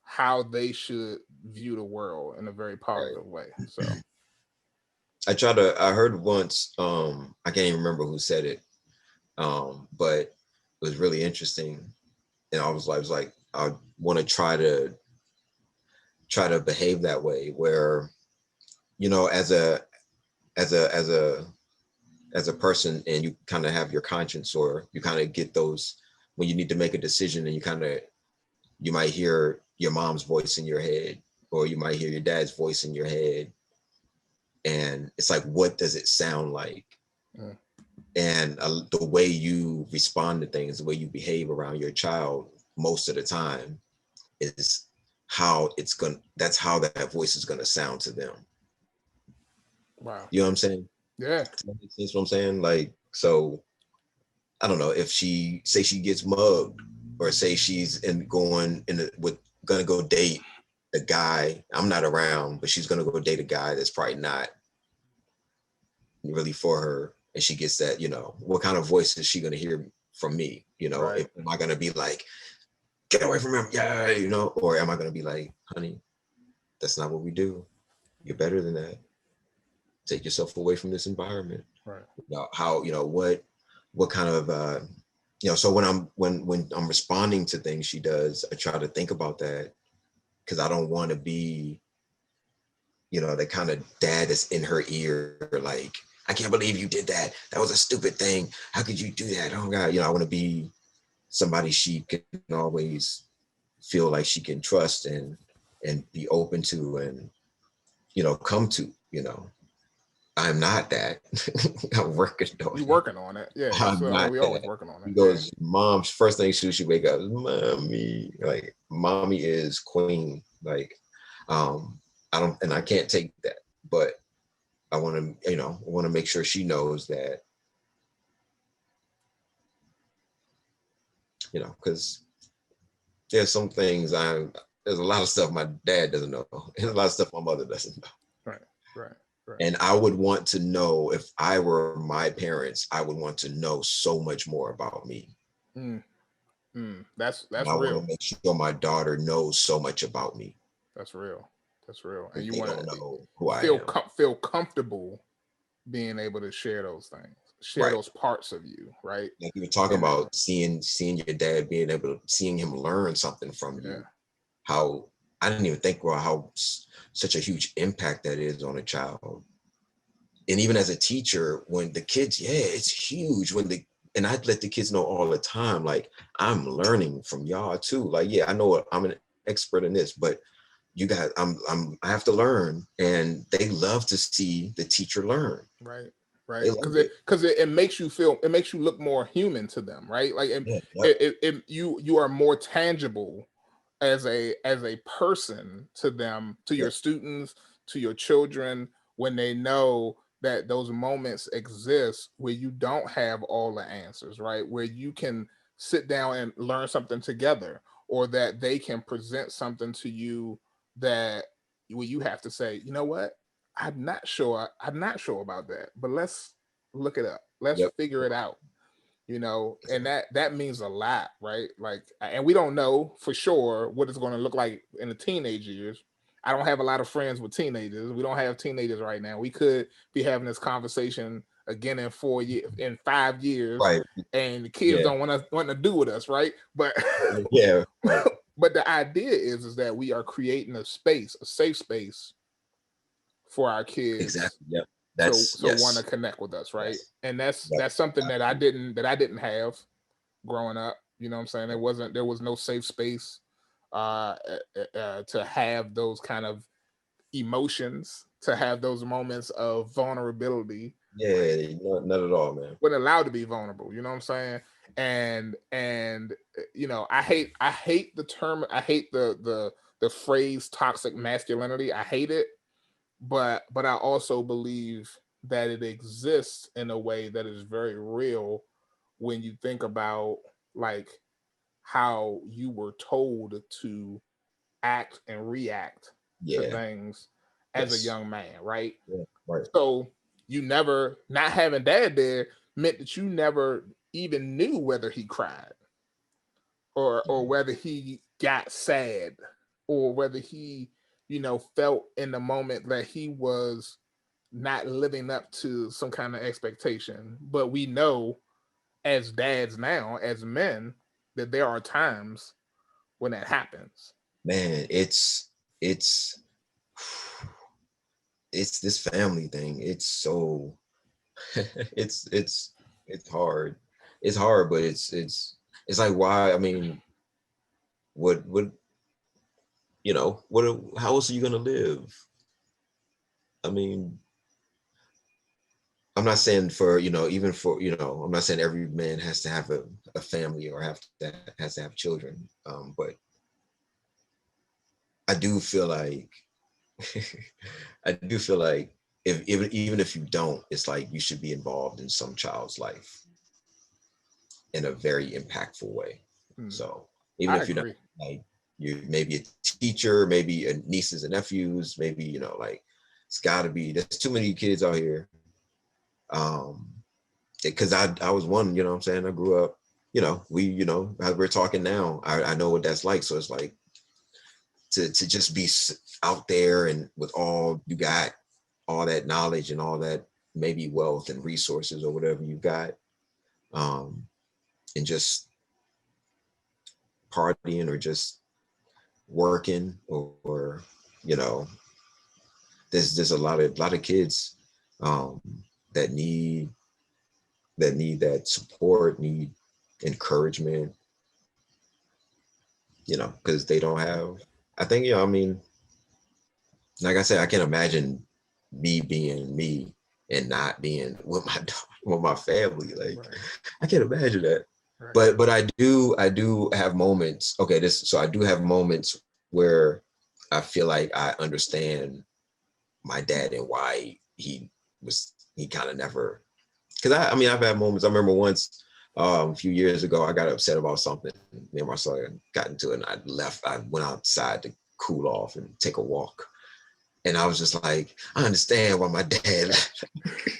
how they should view the world in a very Right. positive way. So I heard once, I can't even remember who said it, but it was really interesting. And I was like, I want to try to behave that way where, as a person, and you kind of have your conscience, or you kind of get those when you need to make a decision, and you might hear your mom's voice in your head, or you might hear your dad's voice in your head, and it's like, what does it sound like? mm, And the way you respond to things, the way you behave around your child most of the time is that's how that voice is gonna sound to them. wow, You know what I'm saying? yeah, Does that make sense what I'm saying? Like, so I don't know, if she gets mugged, or say she's in going in with gonna go date a guy, I'm not around, but she's gonna go date a guy that's probably not really for her, and she gets that, what kind of voice is she gonna hear from me? right, Am I gonna be like, get away from him, yeah, or am I gonna be like, honey, that's not what we do. You're better than that. Take yourself away from this environment. right, How, what kind of so when I'm responding to things she does, I try to think about that, because I don't want to be, the kind of dad that's in her ear, like, I can't believe you did that. That was a stupid thing. How could you do that? Oh God, I want to be somebody she can always feel like she can trust, and be open to, and come to. I'm not that. I'm working on you it. working on it, yeah, I'm so not we always that. working on it, He yeah, goes, mom's first thing she wake up, mommy. Like, mommy is queen. Like, I don't, and I can't take that, but I want to make sure she knows that, because there's some things there's a lot of stuff my dad doesn't know, and a lot of stuff my mother doesn't know. right, right, right, And I would want to know, if I were my parents, I would want to know so much more about me. mm, And that's I want to real. make sure my daughter knows so much about me, That's real. That's real. And because you they want don't to know who I am. feel comfortable being able to share those things, share Right. those parts of you, right? Like you were talking And about, seeing your dad, being able to seeing him learn something from yeah, you. How I didn't even think about how such a huge impact that is on a child. And even as a teacher, when the kids, yeah, it's huge when and I let the kids know all the time, like, I'm learning from y'all too. Like, yeah, I know I'm an expert in this, but you guys, I have to learn. And they love to see the teacher learn. right, They right. love it. Because it makes you feel, it makes you look more human to them, right? Like Yeah, yep, you are more tangible as a person to them, to yep, your students, to your children, when they know that those moments exist where you don't have all the answers, right? Where you can sit down and learn something together, or that they can present something to you that where you have to say, you know what, I'm not sure about that, but let's look it up, let's yep. figure it out, and that means a lot, right? Like, and we don't know for sure what it's going to look like in the teenage years. I don't have a lot of friends with teenagers. We don't have teenagers right now. We could be having this conversation again in 4 years, in 5 years, Right. and the kids Yeah. don't want to do with us, right? But Yeah. Right. but the idea is that we are creating a space, a safe space for our kids Exactly. Yep. to That's want to yes. connect with us, right? Yes. And Yep. that's something that I didn't have. growing up. You know what I'm saying? There was no safe space to have those kind of emotions, to have those moments of vulnerability. Like, Yeah, not at all, man. wasn't allowed to be vulnerable. You know what I'm saying? And you know, I hate the term. I hate the phrase toxic masculinity. I hate it, but I also believe that it exists in a way that is very real when you think about like how you were told to act and react to Yeah, things as a yes, young man, right? yeah, right. So you never, not having dad there meant that you never even knew whether he cried or whether he got sad or whether he, you know, felt in the moment that he was not living up to some kind of expectation. But we know as dads now, as men, that there are times when that happens. Man, it's it's this family thing. It's so it's it's hard. It's hard, but it's like why, I mean, what you know, how else are you gonna live? I mean, I'm not saying for, you know, even for, you know, I'm not saying every man has to have a family or has to have children. But I do feel like I do feel like if even if you don't, it's like you should be involved in some child's life in a very impactful way. Mm, So even I if you're not, agree. like, you maybe a teacher, maybe a nieces and nephews, maybe, you know, like, it's got to be, there's too many kids out here. Um, because I was one, you know what I'm saying? I grew up, you know, you know, as we're talking now, I know what that's like. So it's like to just be out there and with all you got, all that knowledge and all that maybe wealth and resources or whatever you got, um, and just partying or just working or you know, there's a lot of kids, um, that need that support, need encouragement, you know, because they don't have. I think, you know, I mean, like I said, I can't imagine me being me and not being with my with my family. Like, Right. I can't imagine that. Right. But I do have moments. Okay, this so I do have moments where I feel like I understand my dad and why he kind of never, because I mean, I've had moments. I remember once, a few years ago, I got upset about something. Me and my son got into it, and I left. I went outside to cool off and take a walk. And I was just like, I understand why my dad.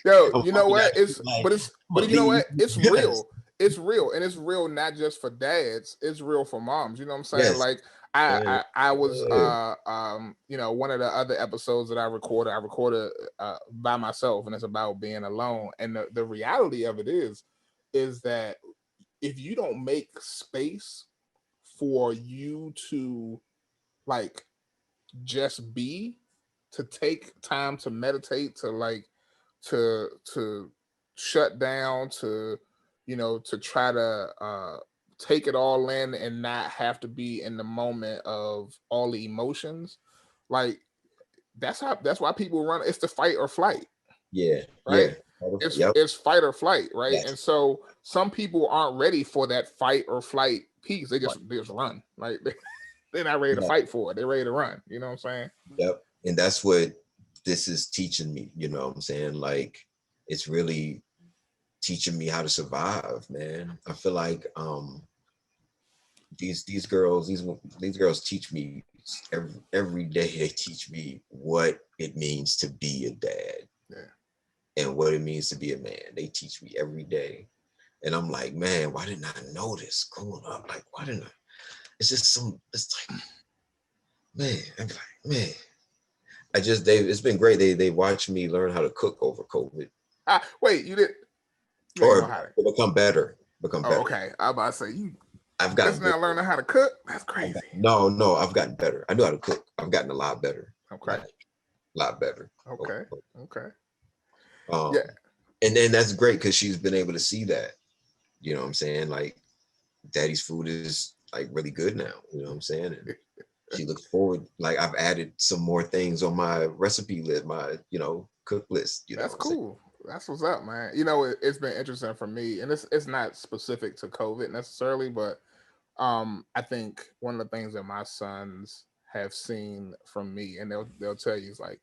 Yo, I'm you know walking down what? the street It's like, but it's I'm but gonna you know leave. what? It's Yes, real. It's real, and it's real not just for dads. It's real for moms. You know what I'm saying? yes, Like I man. I was Yeah, you know, one of the other episodes that I recorded by myself, and it's about being alone. And the reality of it is that if you don't make space for you to like just be, to take time to meditate, to like to shut down, to you know, to try to take it all in and not have to be in the moment of all the emotions, like that's why people run. It's the fight or flight, yeah, right? yeah. it's Yep. it's fight or flight, right? And Yes. so some people aren't ready for that fight or flight piece. Right. They just run, like they're not ready to Yeah. fight for it, they're ready to run. You know what I'm saying? Yep. And that's what this is teaching me. You know what I'm saying? Like, it's really teaching me how to survive, man. I feel like, these girls, these girls teach me every day. They teach me what it means to be a dad Yeah. and what it means to be a man. They teach me every day. And I'm like, man, why didn't I know this growing up? Like, why didn't I? It's just it's like, man, I'm like, man. It's been great. They watched me learn how to cook over COVID, Wait, you ain't know or how to. become better, become Oh, better. okay. I about to say you I've just gotten now better. learning how to cook. That's crazy. No, I've gotten better. I know how to cook. I've gotten a lot better, Okay. like a lot better. Okay. Okay. Yeah. Um, and then that's great because she's been able to see that. You know what I'm saying? Like, Daddy's food is like really good now. You know what I'm saying? And she looks forward. Like I've added some more things on my recipe list, my cook list. You know That's what I'm saying? cool. That's what's up, man. It's been interesting for me, and it's not specific to COVID necessarily, but I think one of the things that my sons have seen from me, and they'll tell you, is like,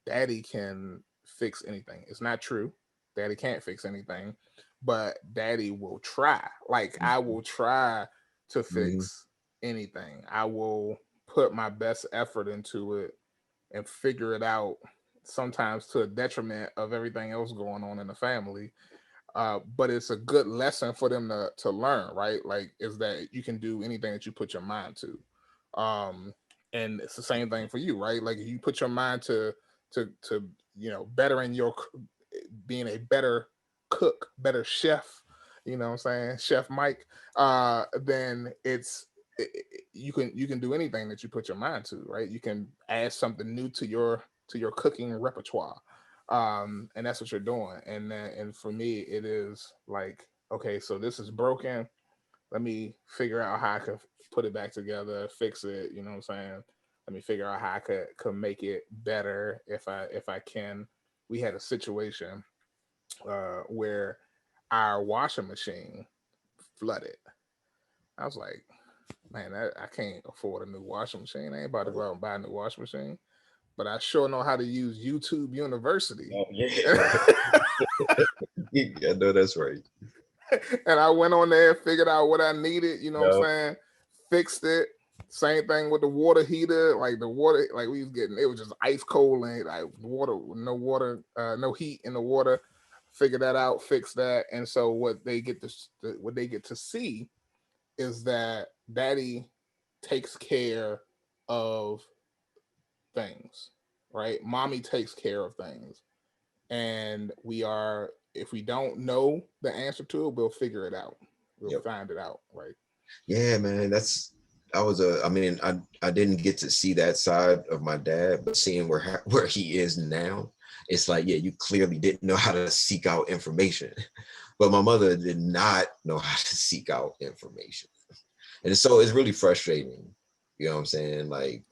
Daddy can fix anything. It's not true. Daddy can't fix anything, but Daddy will try. Like, I will try to Mm-hmm. fix anything. I will put my best effort into it and figure it out. Sometimes to a detriment of everything else going on in the family, but it's a good lesson for them to learn, right? Like, is that you can do anything that you put your mind to. um and it's the same thing for you, right? Like, if you put your mind to bettering being a better cook, better chef, what I'm saying, Chef Mike, then you can do anything that you put your mind to, right? You can add something new to your cooking repertoire, and that's what you're doing. And for me, it is like, okay, so this is broken. Let me figure out how I could put it back together, fix it. You know what I'm saying? Let me figure out how I could make it better if I can. We had a situation where our washing machine flooded. I was like, man, I can't afford a new washing machine. I ain't about to go out and buy a new washing machine, but I sure know how to use YouTube University. Oh yeah, I know that's right. And I went on there, figured out what I needed, you know what I'm Yeah, saying? Fixed it. Same thing with the water heater. Like, the water, like, we was getting, it was just ice cold, and like water, no heat in the water. Figure that out, fix that. And so what they get to see is that Daddy takes care of things, right? Mommy takes care of things. And if we don't know the answer to it, we'll figure it out. We'll yep, find it out, right? yeah, man. I mean, I didn't get to see that side of my dad, but seeing where he is now, it's like, yeah, you clearly didn't know how to seek out information, but my mother did not know how to seek out information, and so it's really frustrating. You know what I'm saying? Like,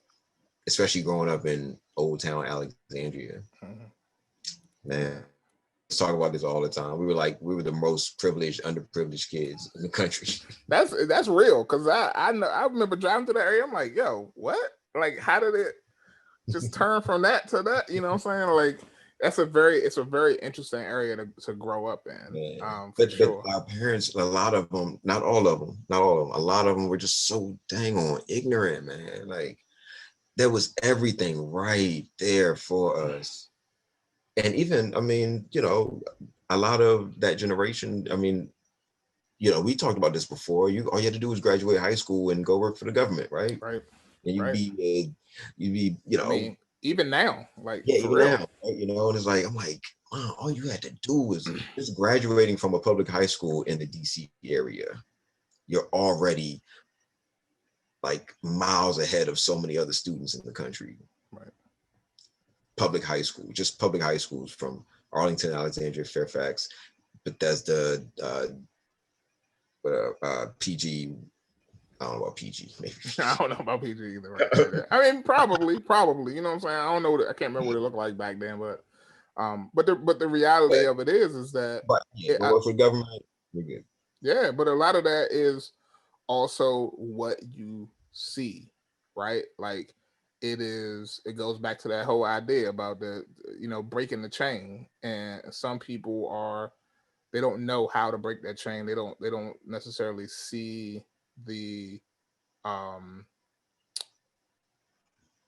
especially growing up in Old Town Alexandria, Mhm. man. Yeah. Let's talk about this all the time. We were the most privileged, underprivileged kids in the country. That's real, because I know, I remember driving through the area. I'm like, yo, what? Like, how did it just turn from that to that? You know what I'm saying? Like, it's a very interesting area to grow up in, Man. for But sure. our parents, a lot of them, not all of them, not all of them, a lot of them were just so dang on ignorant, man. Like there was everything right there for us. And even, I mean, a lot of that generation, I mean, we talked about this before. All you had to do was graduate high school and go work for the government, right? Right. And Right. you'd be, I mean, even now, like, yeah, for even real. now, right? And it's like, I'm like, wow, all you had to do was just graduating from a public high school in the DC area. You're already like miles ahead of so many other students in the country. Right. Public high school, just public high schools from Arlington, Alexandria, Fairfax, Bethesda, PG. I don't know about PG, maybe. I don't know about PG either, right? But I mean, probably. You know what I'm saying? I don't know. I can't remember what it looked like back then, but the reality but, of it is that but yeah, it, go work for the government. We're good. yeah, but a lot of that is also what you see, right? Like, it goes back to that whole idea about breaking the chain. And some people they don't know how to break that chain. They don't necessarily see the um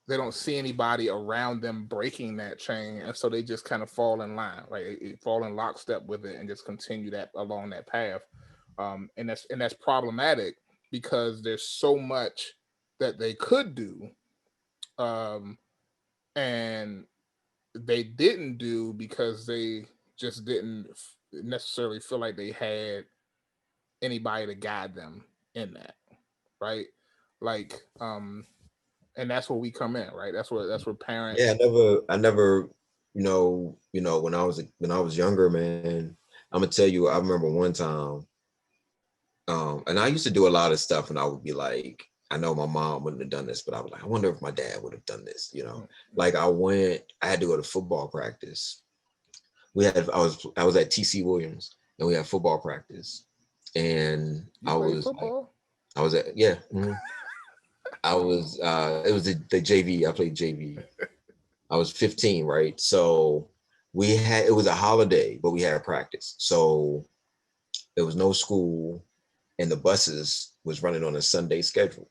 they don't see anybody around them breaking that chain, and so they just kind of fall in line, right? Fall in lockstep with it and just continue that along that path. And that's problematic, because there's so much that they could do, um, and they didn't do because they just didn't necessarily feel like they had anybody to guide them in that, right? Like, and that's where we come in, right? That's where Yeah, parents. I never, when I was younger, man. I'm gonna tell you, I remember one time. And I used to do a lot of stuff, and I would be like, I know my mom wouldn't have done this, but I was like, I wonder if my dad would have done this. Like I had to go to football practice. I was at TC Williams, and we had football practice, and You play football? I was at yeah. I was it was the JV. I played JV. I was 15, right? So it was a holiday, but we had practice. So there was no school, and the buses was running on a Sunday schedule.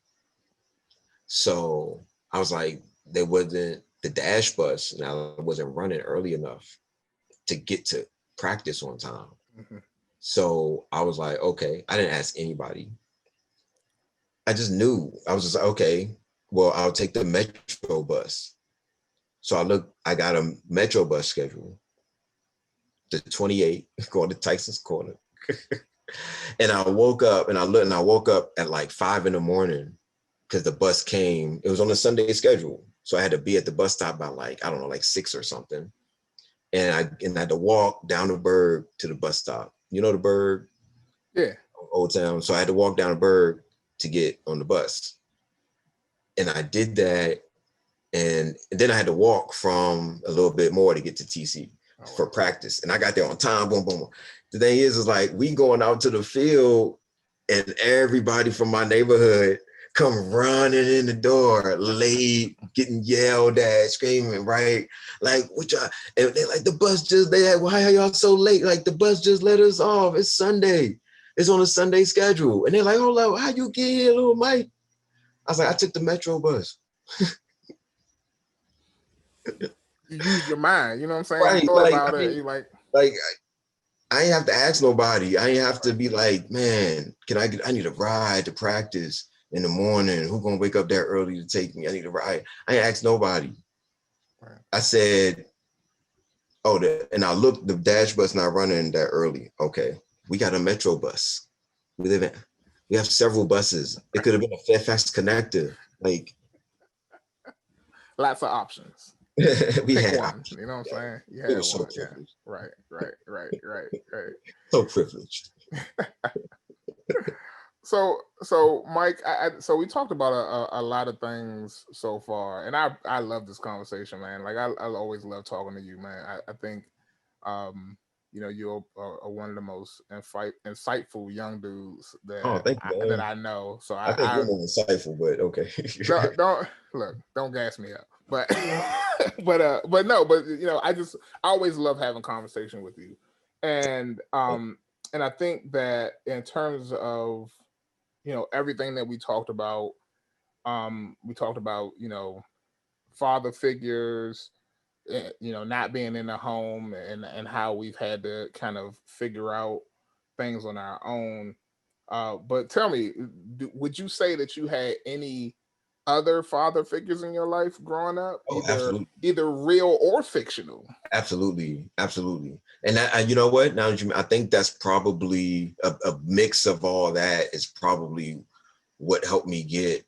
So I was like, there wasn't the dash bus now wasn't running early enough to get to practice on time. Mm-hmm. So I was like, okay, I didn't ask anybody. I just knew. I was just like, okay, well, I'll take the Metro bus. So I got a Metro bus schedule, the 28 going to Tyson's Corner. And I woke up and I woke up at like 5 a.m. because the bus came. It was on a Sunday schedule. So I had to be at the bus stop by like, I don't know, like 6 or something. And I had to walk down the Berg to the bus stop. You know the Berg? Yeah. Old Town. So I had to walk down the Berg to get on the bus. And I did that. And then I had to walk from a little bit more to get to TC for practice. And I got there on time, boom, boom. The thing is like we going out to the field and everybody from my neighborhood come running in the door late, getting yelled at, screaming, right? Like, what y'all, and they like, why are y'all so late? Like, the bus just let us off. It's Sunday. It's on a Sunday schedule. And they're like, hold up, how you get here, little Mike? I was like, I took the Metro bus. You used your mind, you know what I'm saying? Right, You thought like, about I it. mean, You like, like, I ain't have to ask nobody. I ain't have to be like, man, I need a ride to practice in the morning. Who gonna wake up that early to take me? I need a ride. I ain't asked nobody. right. I said, and I looked, the dash bus not running that early. Okay, we got a Metro bus. We have several buses. It could have been a Fairfax connector. Like, Lots of options. we Pick had one. options. You know what I'm Yeah. saying? You We had were so one. Yeah. privileged. Right. So privileged. So Mike, so we talked about a lot of things so far, and I love this conversation, man. Like I always love talking to you, man. I think, um, you're one of the most insightful young dudes Oh, thank you, that man. I know. So I think you're I more insightful, but okay. don't look, don't gas me up, but but no, but I always love having conversation with you, and I think that in terms of everything that we talked about father figures, not being in the home, and how we've had to kind of figure out things on our own. But tell me, would you say that you had any other father figures in your life growing up, Oh, either absolutely. real or fictional? Absolutely. And you know what? Now that I think that's probably a mix of all that is probably what helped me get,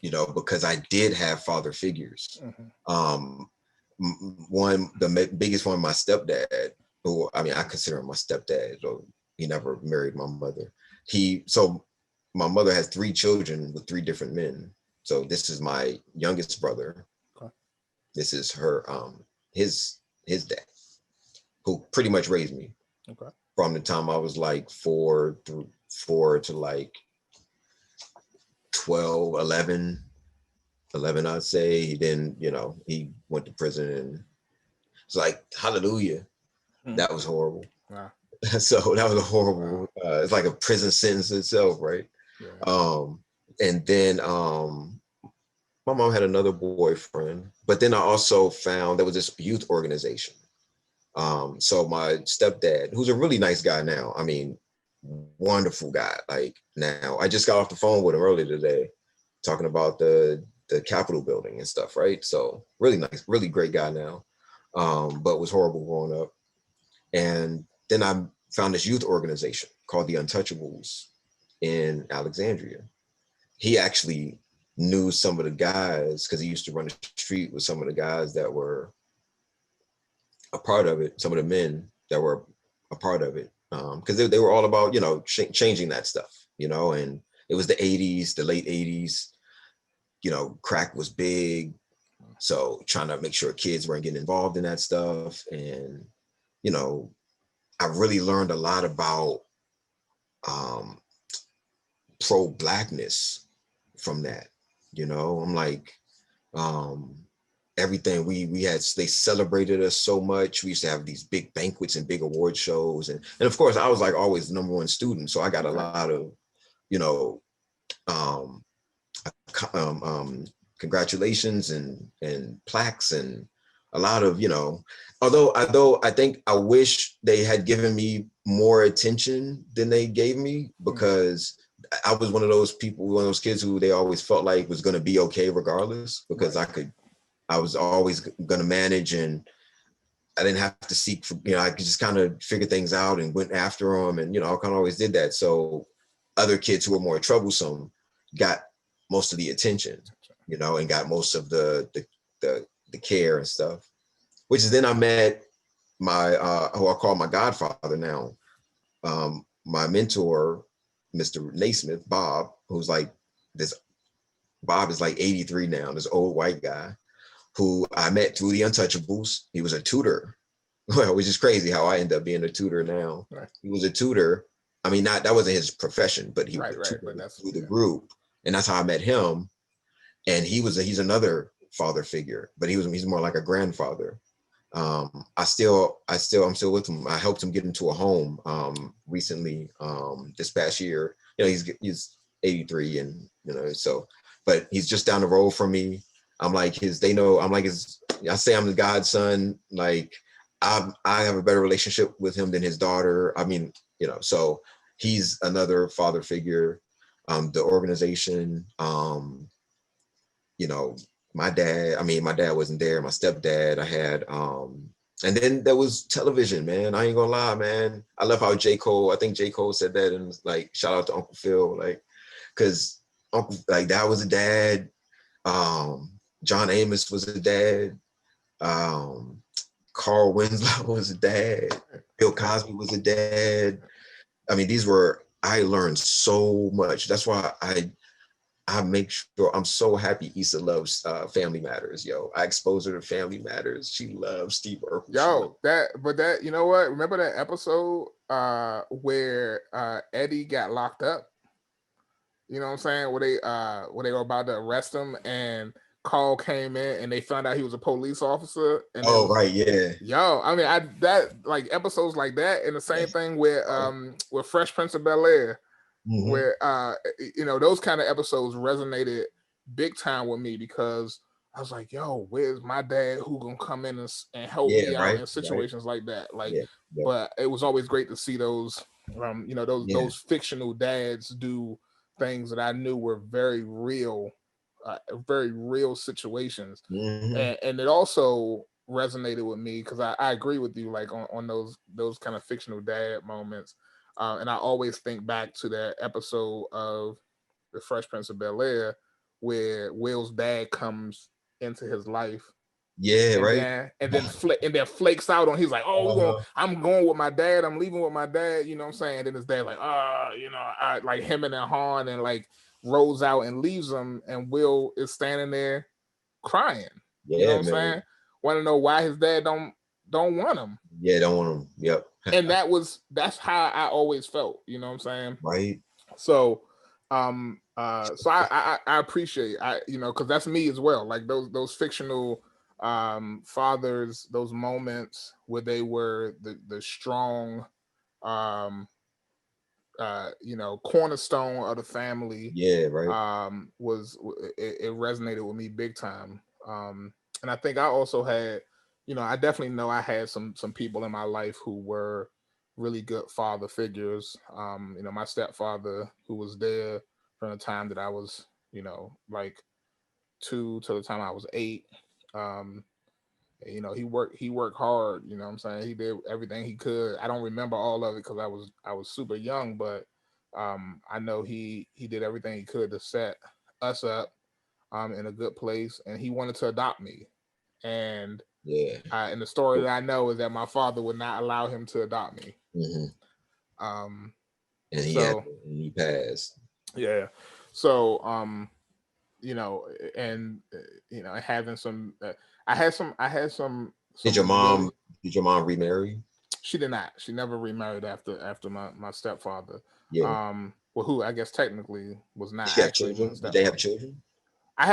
because I did have father figures. Mm-hmm. The biggest one, my stepdad, who, I mean, I consider him my stepdad, so he never married my mother. So my mother has 3 children with 3 different men. So this is my youngest brother. Okay. This is his dad, who pretty much raised me. Okay. From the time I was like 4 to like 12, 11, I'd say. Then, he went to prison, and it's like, hallelujah. Mm-hmm. That was horrible. Wow. So that was a horrible, it's like a prison sentence itself, right? Yeah. And then my mom had another boyfriend, but then I also found there was this youth organization. So my stepdad, who's a really nice guy now, I mean, wonderful guy. Like, now I just got off the phone with him earlier today, talking about the Capitol building and stuff, right? So really nice, really great guy now, but was horrible growing up. And then I found this youth organization called the Untouchables in Alexandria. He actually knew some of the guys because he used to run the street with some of the guys that were a part of it, some of the men that were a part of it, because they were all about changing that stuff. and it was the 80s, the late 80s. Crack was big. So trying to make sure kids weren't getting involved in that stuff. And, you know, I really learned a lot about um, pro-blackness from that. I'm like, um, everything we had, they celebrated us so much. We used to have these big banquets and big award shows. And of course, I was like always the number one student. So I got a lot of, you know, um, congratulations and plaques and a lot of although I think I wish they had given me more attention than they gave me, because I was one of those people, one of those kids who they always felt like was going to be okay regardless, because I was always going to manage, and I didn't have to seek for, I could just kind of figure things out and went after them, and I kind of always did that. So other kids who were more troublesome got most of the attention, and got most of the care and stuff. Which is then I met my who I call my godfather now, my mentor, Mr. Naismith, Bob, who's like this. Bob is like 83 now, this old white guy who I met through the Untouchables. He was a tutor. Well, which is crazy how I end up being a tutor now. Right. He was a tutor. I mean, that wasn't his profession, but he was a tutor through the group, and that's how I met him. And he's another father figure, but he's more like a grandfather. I'm still with him. I helped him get into a home recently, this past year. He's 83, and so, but he's just down the road from me. I'm like they know I'm like his. I say I'm the godson. Like I have a better relationship with him than his daughter. I mean, so he's another father figure. The organization, my dad wasn't there. My stepdad, I had, and then there was television, man. I ain't gonna lie, man. I love how I think J. Cole said that, and like, shout out to Uncle Phil, like, cause Uncle, like, that was a dad. John Amos was a dad. Carl Winslow was a dad. Bill Cosby was a dad. I mean, I learned so much. That's why I make sure I'm so happy Issa loves Family Matters, yo. I expose her to Family Matters. She loves Steve Urkel. Yo, that you know what? Remember that episode where Eddie got locked up? You know what I'm saying? Where they were about to arrest him, and Carl came in and they found out he was a police officer. And right, yeah. Yo, I mean, that like episodes like that, and the same thing with Fresh Prince of Bel-Air, where those kind of episodes resonated big time with me, because I was like, yo, where's my dad who gonna come in and help me out in situations like that? Like, but it was always great to see those those fictional dads do things that I knew were very real situations. And it also resonated with me because I agree with you, like on those kind of fictional dad moments. And I always think back to that episode of The Fresh Prince of Bel-Air where Will's dad comes into his life. Yeah, and right. then flakes out on. He's like, "Oh, I'm going with my dad. I'm leaving with my dad." You know what I'm saying? And then his dad like, I like him and then Han, and like rolls out and leaves him. And Will is standing there crying. Yeah, you know what I'm man. saying? Want to know why his dad don't want him? Yeah, don't want him. Yep. And that's how I always felt. You know what I'm saying? Right. So, so I appreciate because that's me as well. Like those fictional fathers, those moments where they were the strong cornerstone of the family. Yeah, right. Was it resonated with me big time. And I think I also had, I definitely know I had some people in my life who were really good father figures. My stepfather, who was there from the time that I was, like 2 to the time I was 8. Um, he worked hard. You know what I'm saying? He did everything he could. I don't remember all of it because I was super young, but I know he did everything he could to set us up in a good place, and he wanted to adopt me. And and the story that I know is that my father would not allow him to adopt me. Um, and So he passed. yeah. So and having some I had Did your some mom really. did your mom remarry? She did not. She never remarried after my stepfather. Yeah. Well, who I guess technically was Did not she have actually my children? Did they have stepfather. children? I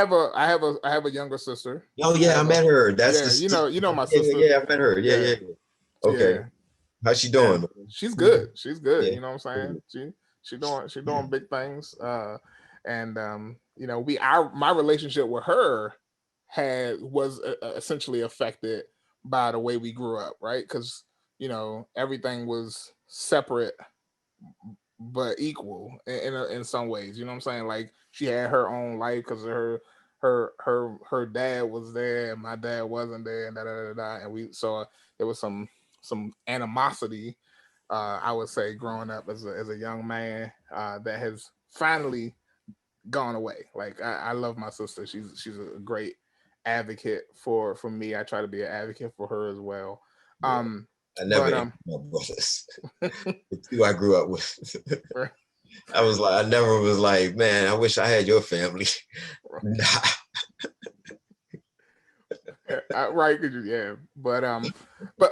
have a younger sister. Oh I yeah, I have a met her. That's Yeah, the my yeah, sister. yeah, I met her. Yeah, Yeah, yeah. Okay. yeah, How's she and doing? she's good. She's good. Yeah. You know what I'm saying? She doing big things. And we our my relationship with her was essentially affected by the way we grew up, right? Because everything was separate but equal in some ways. You know what I'm saying? Like she had her own life because her dad was there and my dad wasn't there and da da da da. And we so there was some animosity. I would say growing up as a young man that has finally gone away. Like I love my sister. She's a great advocate for me. I try to be an advocate for her as well. Yeah. Um, I never but envied my brothers. The two I grew up with. I was like, I never was like, man, I wish I had your family. Nah. right, could you? Yeah, but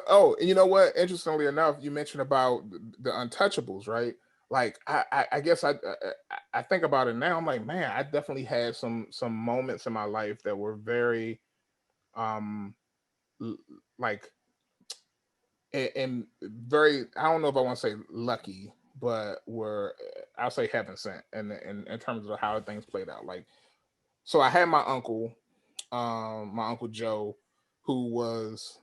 oh, and you know what? Interestingly enough, you mentioned about the Untouchables, right? Like I guess I think about it now. I'm like, man, I definitely had some moments in my life that were very um l- like and very. I don't know if I want to say lucky, but were I'll say heaven sent, in terms of how things played out. Like, so I had my uncle Joe, who was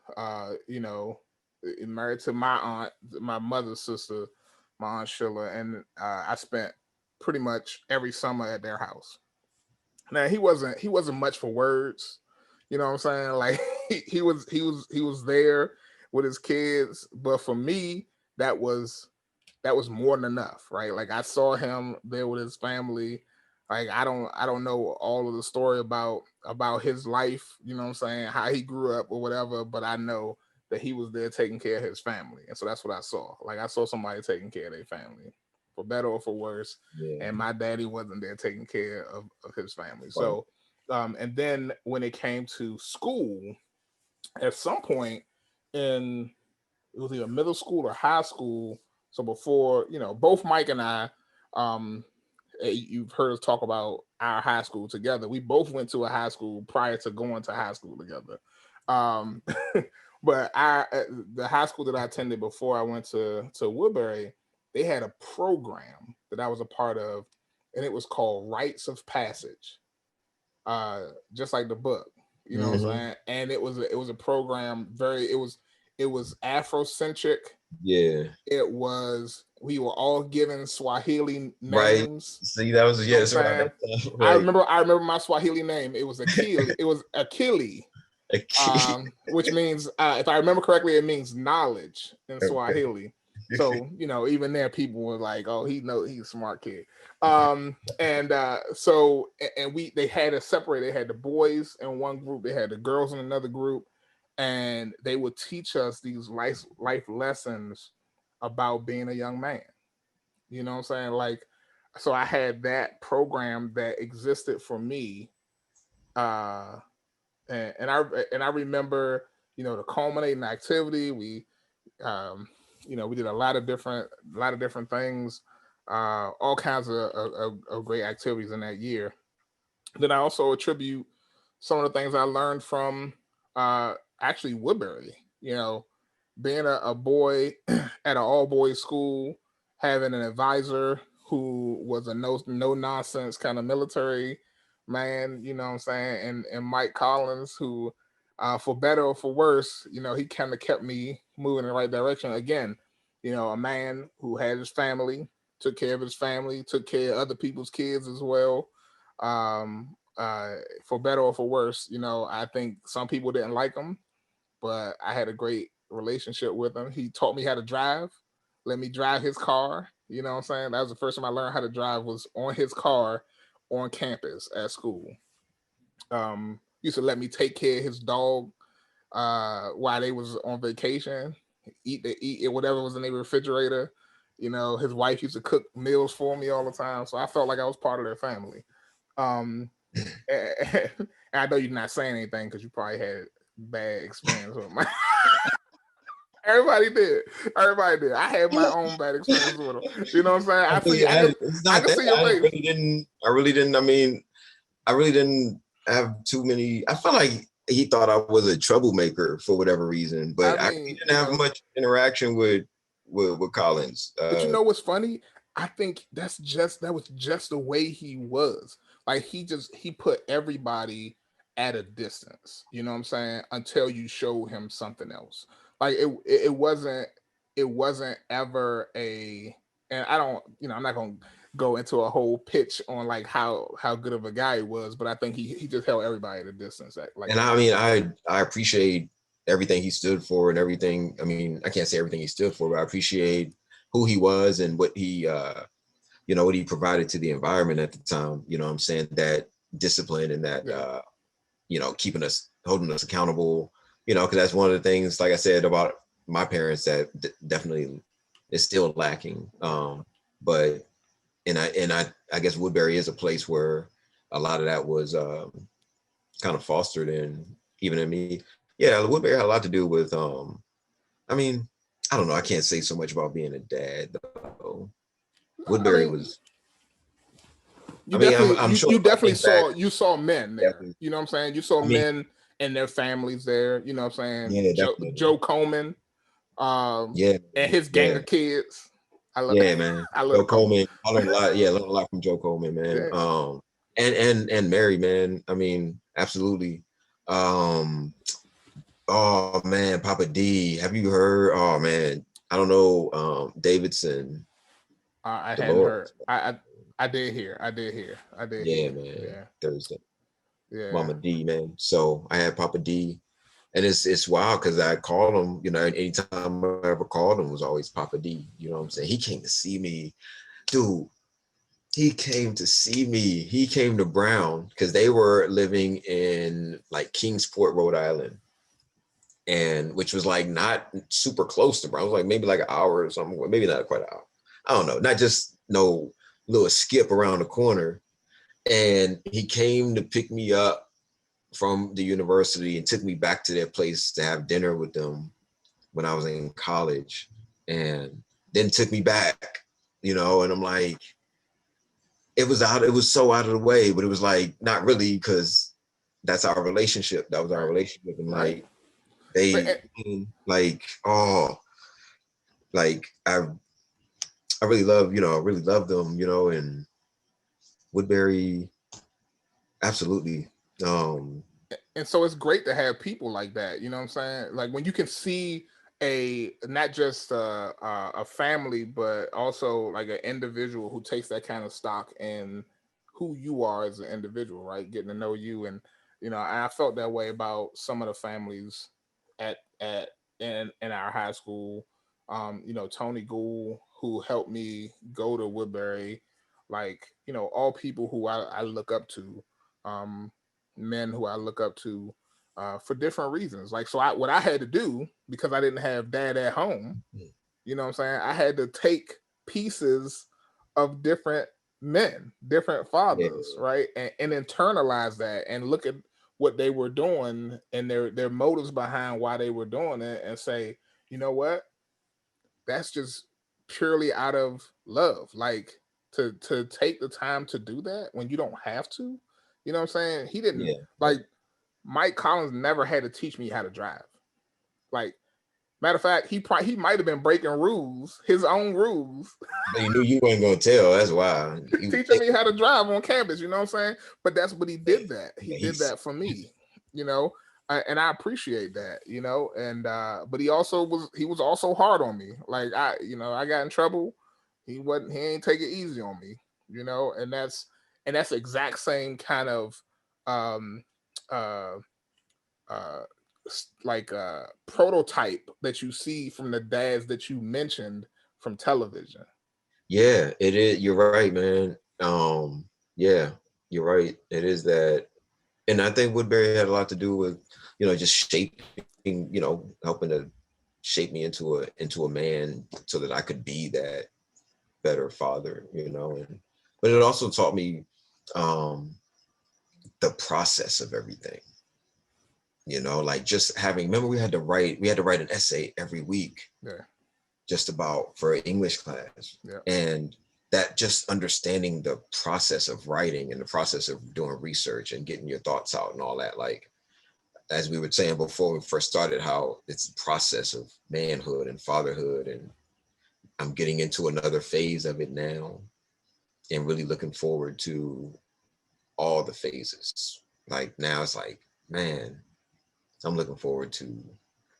married to my aunt, my mother's sister, my aunt Sheila, and I spent pretty much every summer at their house. Now he wasn't much for words, you know what I'm saying? Like he was there with his kids, but for me that was more than enough, right? Like I saw him there with his family. Like I don't know all of the story about his life, you know what I'm saying, how he grew up or whatever, but I know that he was there taking care of his family. And so that's what I saw. Like I saw somebody taking care of their family, for better or for worse. Yeah. And my daddy wasn't there taking care of his family. Right. So and then when it came to school, at some point in it was either middle school or high school. So before, both Mike and I, um, you've heard us talk about our high school together. We both went to a high school prior to going to high school together. Um, but the high school that I attended before I went to Woodbury, they had a program that I was a part of, and it was called Rites of Passage, just like the book. You know what I'm Hmm. saying? And it was a program. It was Afrocentric. Yeah. We were all given Swahili Right. names. See, that was You know what yeah, I'm it's around saying? that time. I Right. remember I remember my Swahili name. It was Akili. It was Akili, A key. which means, if I remember correctly, it means knowledge in Okay. Swahili. So even there, people were like, "Oh, he's a smart kid." And so and we they had it separate. They had the boys in one group, they had the girls in another group, and they would teach us these life lessons about being a young man. You know what I'm saying? Like, so I had that program that existed for me, uh, and I remember, the culminating activity. Um, we did a lot of different things, all kinds of great activities in that year. Then I also attribute some of the things I learned from actually Woodbury. Being a boy at an all boys school, having an advisor who was a no nonsense kind of military man, you know what I'm saying, and Mike Collins, who, for better or for worse, he kind of kept me moving in the right direction. Again, a man who had his family, took care of his family, took care of other people's kids as well. For better or for worse, I think some people didn't like him, but I had a great relationship with him. He taught me how to drive, let me drive his car. You know what I'm saying? That was the first time I learned how to drive, was on his car on campus at school. Used to let me take care of his dog while they was on vacation. Eat whatever was in the refrigerator. You know, his wife used to cook meals for me all the time, so I felt like I was part of their family. Um, and I know you're not saying anything because you probably had bad experience with my. Everybody did. Everybody did. I had my own bad experience with him. You know what I'm saying? I mean, it's I not can that see your I face. really didn't. I mean, I really didn't have too many. I felt like he thought I was a troublemaker for whatever reason, I but I really mean, didn't have much interaction with Collins. but you know what's funny? I think that was just the way he was. Like he put everybody at a distance. You know what I'm saying? Until you show him something else. Like it wasn't ever a, and I don't, I'm not gonna go into a whole pitch on like how good of a guy he was, but I think he just held everybody at a distance like And that. I mean, I appreciate everything he stood for and everything. I mean, I can't say everything he stood for, but I appreciate who he was and what he what he provided to the environment at the time. You know what I'm saying? That discipline and that Yeah. keeping us, holding us accountable, because that's one of the things, like I said, about my parents that definitely is still lacking. But I guess Woodbury is a place where a lot of that was kind of fostered in, even in me. Yeah, Woodbury had a lot to do with I mean, I don't know, I can't say so much about being a dad though. I Woodbury mean, was, I mean, I'm sure you if I definitely think back, saw men there. definitely, You know what I'm saying? You saw I mean, men and their families there. You know what I'm saying? yeah, definitely. Joe Coleman, Yeah, and his gang yeah. of kids. I love Yeah, man. I love the Joe Coleman. Coleman, I learned a lot. Yeah, I learned a lot from Joe Coleman, man. Yeah. And Mary, man. I mean, absolutely. Um, oh man, Papa D. Have you heard? Oh man, I don't know. Davidson, I hadn't heard. Dolores. I did hear. I did hear. I did Yeah, hear. man. Yeah. Thursday, Yeah. Mama D, man. So I had Papa D, and it's wild because I called him. And anytime I ever called him was always Papa D. You know what I'm saying? He came to see me, dude. He came to see me. He came to Brown because they were living in like Kingsport, Rhode Island, and which was like not super close to Brown. It was like maybe like an hour or something, maybe not quite an hour. I don't know. Not just no little skip around the corner. And he came to pick me up from the university and took me back to their place to have dinner with them when I was in college, and then took me back, and I'm like, it was so out of the way, but it was like not really, because that's our relationship. That was our Right. relationship. And Right. like But they like, oh, like I really love, I really love them, and Woodbury, absolutely. and so it's great to have people like that. You know what I'm saying? Like when you can see a not just a family, but also like an individual who takes that kind of stock in who you are as an individual, right? Getting to know you, and I felt that way about some of the families at in our high school. Tony Gould, who helped me go to Woodbury, like all people who I look up to. Um, Men who I look up to for different reasons. Like, so what I had to do, because I didn't have dad at home, you know what I'm saying? I had to take pieces of different men, different Yeah, fathers, right? And internalize that and look at what they were doing and their motives behind why they were doing it, and say, you know what? That's just purely out of love. Like, to take the time to do that when you don't have to. You know what I'm saying? He didn't, yeah, like, Mike Collins never had to teach me how to drive. Like, matter of fact, he might have been breaking rules, his own rules, but you knew you weren't gonna tell. That's why he was teaching me how to drive on campus. You know what I'm saying? But that's what he did. That he yeah, did that for me. You know, and I appreciate that. And but he was also hard on me. Like, I got in trouble. He ain't take it easy on me. And that's the exact same kind of um uh uh like prototype that you see from the dads that you mentioned from television. Yeah, it is. You're right, man. Yeah, you're right. It is that, and I think Woodbury had a lot to do with, just shaping, helping to shape me into a man so that I could be that. better father, and but it also taught me um the process of everything, like just having, remember we had to write an essay every week, Yeah. just about for English class. Yeah. And that just understanding the process of writing and the process of doing research and getting your thoughts out and all that, like as we were saying before we first started, how it's the process of manhood and fatherhood, and I'm getting into another phase of it now and really looking forward to all the phases. Like now it's like, man, I'm looking forward to,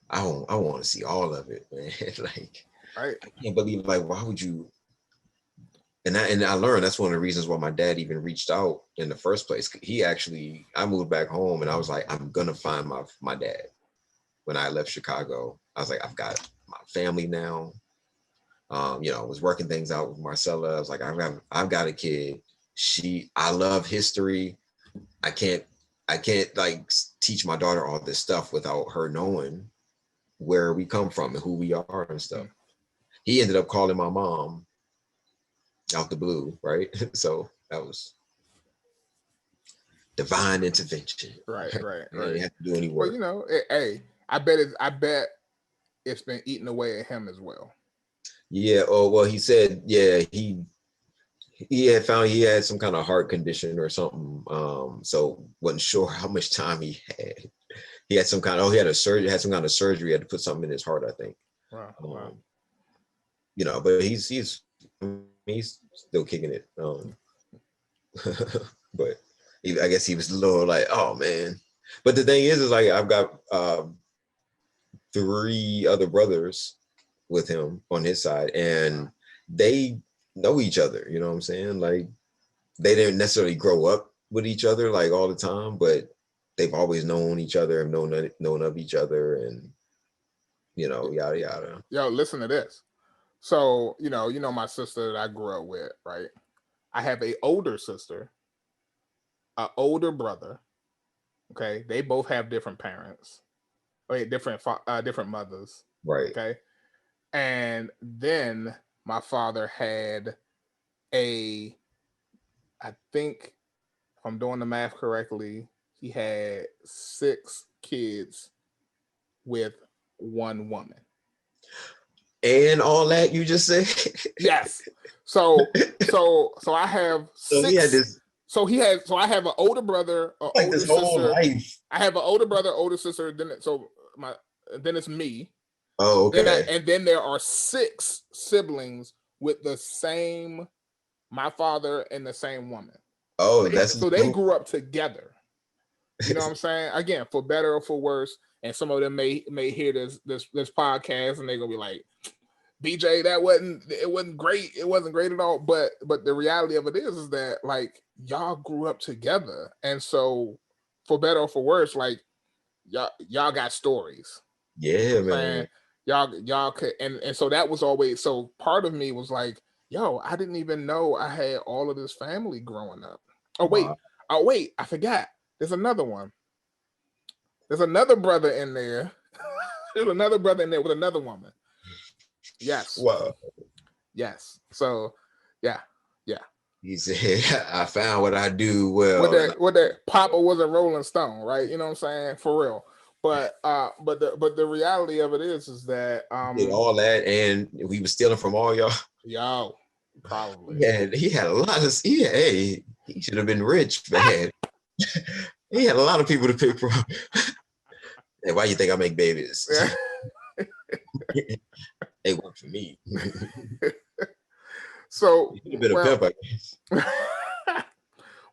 I want to see all of it, man. Like Right. I can't believe, like, why would you? And I learned that's one of the reasons why my dad even reached out in the first place. He actually, I moved back home and I was like, I'm gonna find my dad. When I left Chicago, I was like, I've got my family now. Was working things out with Marcella. I was like, I've got a kid. I love history. I can't like teach my daughter all this stuff without her knowing where we come from and who we are and stuff. Mm. He ended up calling my mom out the blue, right? So that was divine intervention. Right. I Right. didn't Right. have to do any Well, work. hey, I bet it's been eating away at him as well. Yeah. Oh well, he said, yeah, he had found he had some kind of heart condition or something. So wasn't sure how much time he had. He had some kind of, he had some kind of surgery, had to put something in his heart, I think. Wow. Wow. Um, but he's still kicking it. But I guess he was a little like, oh man. But the thing is like I've got 3 other brothers with him on his side, and they know each other. You know what I'm saying? Like they didn't necessarily grow up with each other like all the time, but they've always known each other and known of each other, and yada yada. Yo, listen to this. So, my sister that I grew up with, right? I have a older sister, a older brother. Okay, they both have different parents, different mothers. Right. Okay, and then my father had a, I think, if I'm doing the math correctly, he had 6 kids with one woman. And all that you just said. Yes. So I have So he had 6. this So I have an older brother, an like older this whole sister. life. I have an older brother, older sister. Then it's me. Oh, okay. And then there are 6 siblings with the same, my father and the same woman. Oh, that's So they grew up together. You know what I'm saying? Again, for better or for worse. And some of them may hear this podcast and they're gonna be like, BJ, it wasn't great. It wasn't great at all. But the reality of it is that like y'all grew up together. And so for better or for worse, like y'all got stories. You know yeah, what I'm saying? man. Y'all could, and so that was always, so part of me was like, yo, I didn't even know I had all of this family growing up. Oh wait, Wow. I forgot. There's another one. There's another brother in there. There's another brother in there with another woman. Yes. Wow. Yes. So yeah. Yeah. He said, I found what I do well. And With that Papa was a Rolling Stone, right? You know what I'm saying? For real. But the reality of it is that he did all that, and we was stealing from all y'all. yo, probably. He had a lot of, hey, he should have been rich, man. He had a lot of people to pick from. Hey, why you think I make babies? Yeah. They work for me. So He could have been a well pimp, I guess.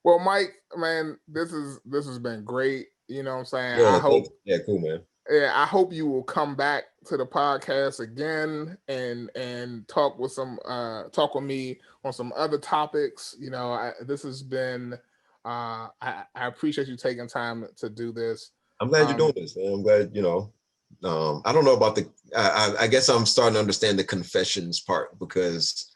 well, Mike, man, this has been great. You know what I'm saying? Yeah, thanks. Yeah, cool, man. I hope you will come back to the podcast again and talk with me on some other topics. This has been I appreciate you taking time to do this. I'm glad you're doing this, man. I'm glad, I don't know about I guess I'm starting to understand the confessions part, because,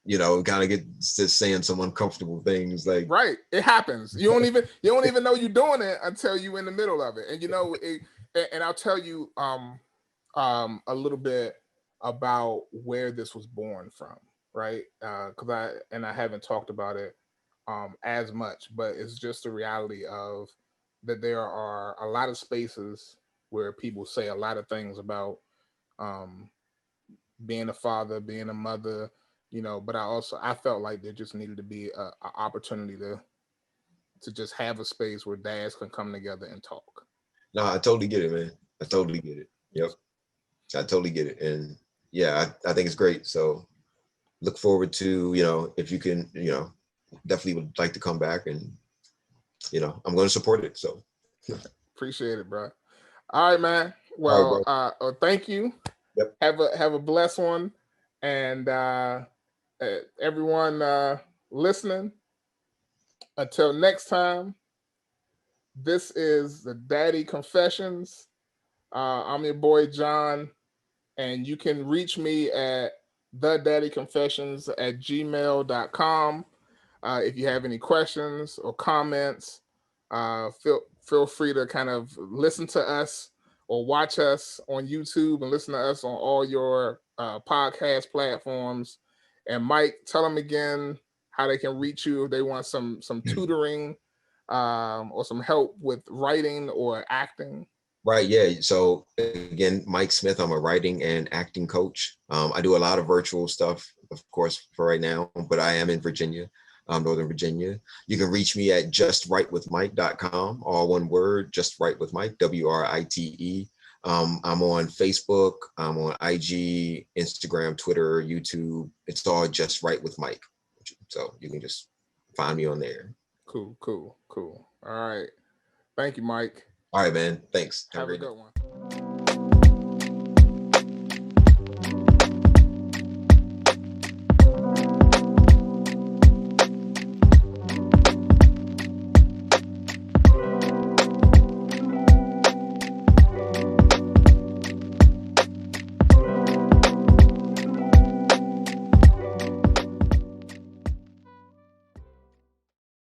kind of get to saying some uncomfortable things like, right. It happens. You don't even know you're doing it until you're in the middle of it. And I'll tell you a little bit about where this was born from. right? Because I haven't talked about it as much, but it's just the reality of that there are a lot of spaces where people say a lot of things about um, being a father, being a mother, but I felt like there just needed to be a opportunity to just have a space where dads can come together and talk. No, I totally get it, man. I totally get it. Yep, I totally get it, and yeah, I think it's great. So look forward to, if you can, definitely would like to come back, and I'm going to support it. So Appreciate it, bro. All right, man. all right, Well, bro. thank you. Yep. Have a blessed one, and everyone listening. Until next time, this is the Daddy Confessions. I'm your boy John, and you can reach me at thedaddyconfessions@gmail.com. If you have any questions or comments, feel free to kind of listen to us or watch us on YouTube and listen to us on all your podcast platforms. And Mike, tell them again how they can reach you if they want some tutoring or some help with writing or acting. Right. Yeah. So again, Mike Smith, I'm a writing and acting coach. I do a lot of virtual stuff, of course, for right now, but I am in Virginia, Northern Virginia. You can reach me at justwritewithmike.com, all one word, just write with Mike, WRITE. I'm on Facebook, I'm on IG, Instagram, Twitter, YouTube. It's all Just Write with Mike. So you can just find me on there. Cool, cool, cool. All right. Thank you, Mike. All right, man. Thanks. Have a Have a great good night. one.